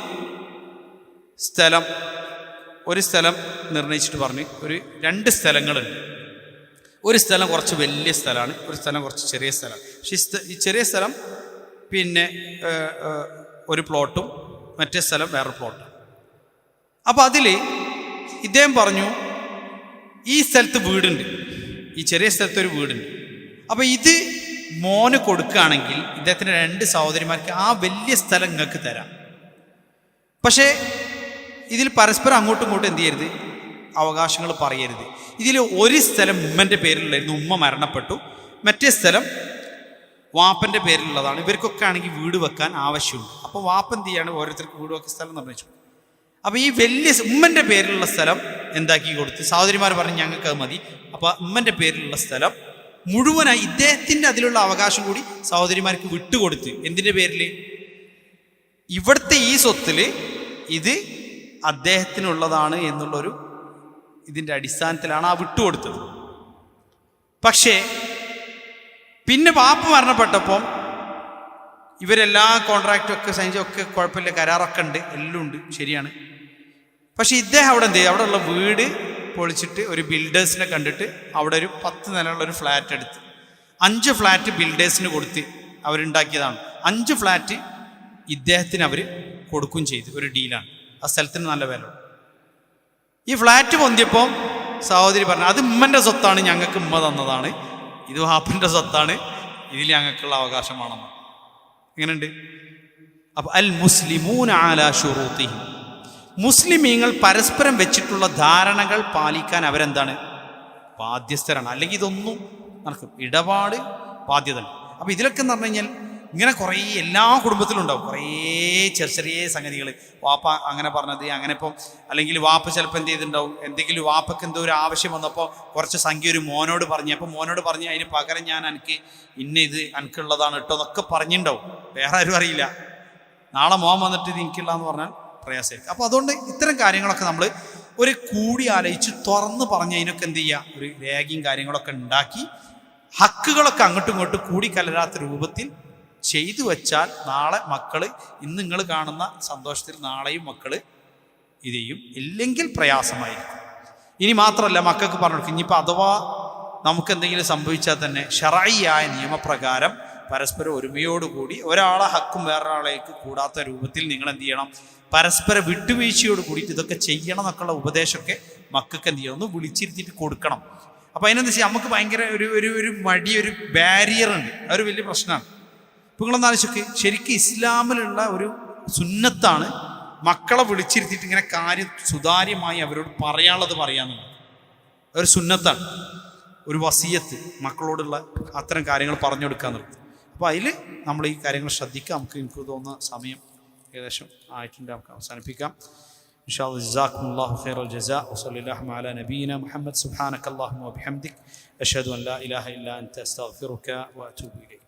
ഒരു സ്ഥലം നിർണയിച്ചിട്ട് പറഞ്ഞ് ഒരു 2 സ്ഥലങ്ങളുണ്ട്. ഒരു സ്ഥലം കുറച്ച് വലിയ സ്ഥലമാണ്, ഒരു സ്ഥലം കുറച്ച് ചെറിയ സ്ഥലമാണ്. പക്ഷേ ഈ ചെറിയ സ്ഥലം പിന്നെ ഒരു പ്ലോട്ടും മറ്റേ സ്ഥലം വേറെ പ്ലോട്ടും. അപ്പോൾ അതിൽ ഇദ്ദേഹം പറഞ്ഞു, ഈ സ്ഥലത്ത് വീടുണ്ട്, ഈ ചെറിയ സ്ഥലത്ത് ഒരു വീടുണ്ട്. അപ്പോൾ ഇത് മോന് കൊടുക്കുകയാണെങ്കിൽ ഇദ്ദേഹത്തിൻ്റെ 2 സഹോദരിമാർക്ക് ആ വലിയ സ്ഥലം നിങ്ങൾക്ക് തരാം. പക്ഷേ ഇതിൽ പരസ്പരം അങ്ങോട്ടും ഇങ്ങോട്ടും എന്ത് ചെയ്യരുത്, അവകാശങ്ങൾ പറയരുത്. ഇതിൽ ഒരു സ്ഥലം ഉമ്മൻ്റെ പേരിലുള്ളായിരുന്നു, ഉമ്മ മരണപ്പെട്ടു. മറ്റേ സ്ഥലം വാപ്പൻ്റെ പേരിലുള്ളതാണ്. ഇവർക്കൊക്കെ ആണെങ്കിൽ വീട് വെക്കാൻ ആവശ്യമുണ്ട്. അപ്പോൾ വാപ്പ എന്ത് ചെയ്യാണ്, ഓരോരുത്തർക്ക് വീട് വെക്കാൻ സ്ഥലം നിർണ്ണയിച്ചു. അപ്പോൾ ഈ വലിയ ഉമ്മൻ്റെ പേരിലുള്ള സ്ഥലം എന്താക്കി കൊടുത്ത് സഹോദരിമാർ പറഞ്ഞ് ഞങ്ങൾക്ക് അത് മതി. അപ്പോൾ ഉമ്മൻ്റെ പേരിലുള്ള സ്ഥലം മുഴുവനായി ഇദ്ദേഹത്തിൻ്റെ അതിലുള്ള അവകാശം കൂടി സഹോദരിമാർക്ക് വിട്ടുകൊടുത്ത്. എന്തിൻ്റെ പേരിൽ? ഇവിടുത്തെ ഈ സ്വത്തിൽ ഇത് അദ്ദേഹത്തിനുള്ളതാണ് എന്നുള്ളൊരു ഇതിൻ്റെ അടിസ്ഥാനത്തിലാണ് ആ വിട്ടുകൊടുത്തത്. പക്ഷേ പിന്നെ വാപ്പ മരണപ്പെട്ടപ്പം ഇവരെല്ലാ കോൺട്രാക്റ്റും ഒക്കെ സൈൻ ഒക്കെ കുഴപ്പമില്ല, കരാറൊക്കെ ഉണ്ട്, എല്ലാം ഉണ്ട്, ശരിയാണ്. പക്ഷേ ഇദ്ദേഹം അവിടെ എന്ത് ചെയ്യും, അവിടെ ഉള്ള വീട് പൊളിച്ചിട്ട് ഒരു ബിൽഡേഴ്സിനെ കണ്ടിട്ട് അവിടെ ഒരു 10 നിലയുള്ളൊരു ഫ്ലാറ്റ് എടുത്ത് 5 ഫ്ലാറ്റ് ബിൽഡേഴ്സിന് കൊടുത്ത് അവരുണ്ടാക്കിയതാണ്. 5 ഫ്ലാറ്റ് ഇദ്ദേഹത്തിന് അവർ കൊടുക്കുകയും ചെയ്തു. ഒരു ഡീലാണ്. ആ സ്ഥലത്തിന് നല്ല വില. ഈ ഫ്ലാറ്റ് പൊന്തിയപ്പോൾ സഹോദരി പറഞ്ഞു, അത് ഉമ്മൻ്റെ സ്വത്താണ്, ഞങ്ങൾക്ക് ഉമ്മ തന്നതാണ്, ഇത് വാപ്പൻ്റെ സ്വത്താണ്, ഇതിൽ ഞങ്ങൾക്കുള്ള അവകാശമാണെന്ന്. എങ്ങനെയുണ്ട്? അപ്പോൾ അൽ മുസ്ലിമൂന അലാ ശുറൂത്തിഹിം, മുസ്ലിമീങ്ങൾ പരസ്പരം വെച്ചിട്ടുള്ള ധാരണകൾ പാലിക്കാൻ അവരെന്താണ്, ബാധ്യസ്ഥരാണ്. അല്ലെങ്കിൽ ഇതൊന്നും നടക്കും, ഇടപാട് ബാധ്യത. അപ്പോൾ ഇതിലൊക്കെ എന്ന് പറഞ്ഞു കഴിഞ്ഞാൽ ഇങ്ങനെ കുറേ എല്ലാ കുടുംബത്തിലും ഉണ്ടാവും കുറേ ചെറിയ ചെറിയ സംഗതികൾ. വാപ്പ അങ്ങനെ പറഞ്ഞത് അങ്ങനെ. ഇപ്പം അല്ലെങ്കിൽ വാപ്പ ചിലപ്പോൾ എന്ത് ചെയ്തിട്ടുണ്ടാവും, എന്തെങ്കിലും വാപ്പയ്ക്ക് എന്തോ ഒരു ആവശ്യം വന്നപ്പോൾ കുറച്ച് സംഖ്യ ഒരു മോനോട് പറഞ്ഞു. അപ്പോൾ മോനോട് പറഞ്ഞ് അതിന് പകരം ഞാൻ എനിക്ക് ഇത് എനിക്കുള്ളതാണ് കേട്ടോ എന്നൊക്കെ പറഞ്ഞിട്ടുണ്ടാവും. വേറെ ആരും അറിയില്ല. നാളെ മോൻ വന്നിട്ട് ഇത് എനിക്കുള്ളതെന്ന് പറഞ്ഞാൽ പ്രയാസമായിരിക്കും. അപ്പോൾ അതുകൊണ്ട് ഇത്തരം കാര്യങ്ങളൊക്കെ നമ്മൾ ഒരു കൂടി ആലോചിച്ച് തുറന്ന് പറഞ്ഞ് അതിനൊക്കെ എന്ത് ചെയ്യുക, ഒരു രേഖയും കാര്യങ്ങളൊക്കെ ഉണ്ടാക്കി ഹക്കുകളൊക്കെ അങ്ങോട്ടും ഇങ്ങോട്ടും കൂടിക്കലരാത്ത രൂപത്തിൽ ചെയ്തു വെച്ചാൽ നാളെ മക്കൾ ഇന്ന് നിങ്ങൾ കാണുന്ന സന്തോഷത്തിൽ നാളെയും മക്കൾ ഇത് ചെയ്യും. ഇല്ലെങ്കിൽ പ്രയാസമായിരിക്കും. ഇനി മാത്രമല്ല മക്കൾക്ക് പറഞ്ഞു കൊടുക്കും, ഇനിയിപ്പോൾ അഥവാ നമുക്കെന്തെങ്കിലും സംഭവിച്ചാൽ തന്നെ ശറഈയായ നിയമപ്രകാരം പരസ്പരം ഒരുമയോടുകൂടി ഒരാളെ ഹക്കും വേറൊരാളേക്ക് കൂടാത്ത രൂപത്തിൽ നിങ്ങൾ എന്ത് ചെയ്യണം, പരസ്പര വിട്ടുവീഴ്ചയോട് കൂടിയിട്ട് ഇതൊക്കെ ചെയ്യണം എന്നൊക്കെയുള്ള ഉപദേശമൊക്കെ മക്കൾക്ക് എന്ത് ചെയ്യണം, ഒന്ന് വിളിച്ചിരുത്തിയിട്ട് കൊടുക്കണം. അപ്പോൾ അതിനെന്താ വെച്ചാൽ നമുക്ക് ഭയങ്കര ഒരു മടി, ഒരു ബാരിയർ ഉണ്ട്. അതൊരു വലിയ പ്രശ്നമാണ്. ഇപ്പോൾ നിങ്ങളൊന്ന് ആലോചിച്ചൊക്കെ, ശരിക്കും ഇസ്ലാമിലുള്ള ഒരു സുന്നത്താണ് മക്കളെ വിളിച്ചിരുത്തിയിട്ട് ഇങ്ങനെ കാര്യം സുതാര്യമായി അവരോട് പറയാനുള്ളത് പറയാന്നുള്ളത്. ഒരു സുന്നത്താണ്, ഒരു വസിയത്ത് മക്കളോടുള്ള അത്തരം കാര്യങ്ങൾ പറഞ്ഞു കൊടുക്കാന്നുള്ളത്. അപ്പോൾ അതിൽ നമ്മൾ ഈ കാര്യങ്ങൾ ശ്രദ്ധിക്കുക. എനിക്ക് തോന്നുന്ന സമയം ഏകദേശം ആയിട്ടുണ്ട്, നമുക്ക് അവസാനിപ്പിക്കാം. ഇൻഷാ അല്ലാഹ്. ജസാക്കുമുല്ലാഹു ഖൈറൽ ജസാ വസല്ലല്ലാഹു അലാ നബീന മുഹമ്മദ്. സുബ്ഹാനക അല്ലാഹുമ്മ വബിഹംദിക അഷ്ഹദു അൻ ലാ ഇലാഹ ഇല്ലാ അൻത അസ്തഗ്ഫിറുക വഅതൂബു ഇലൈക്.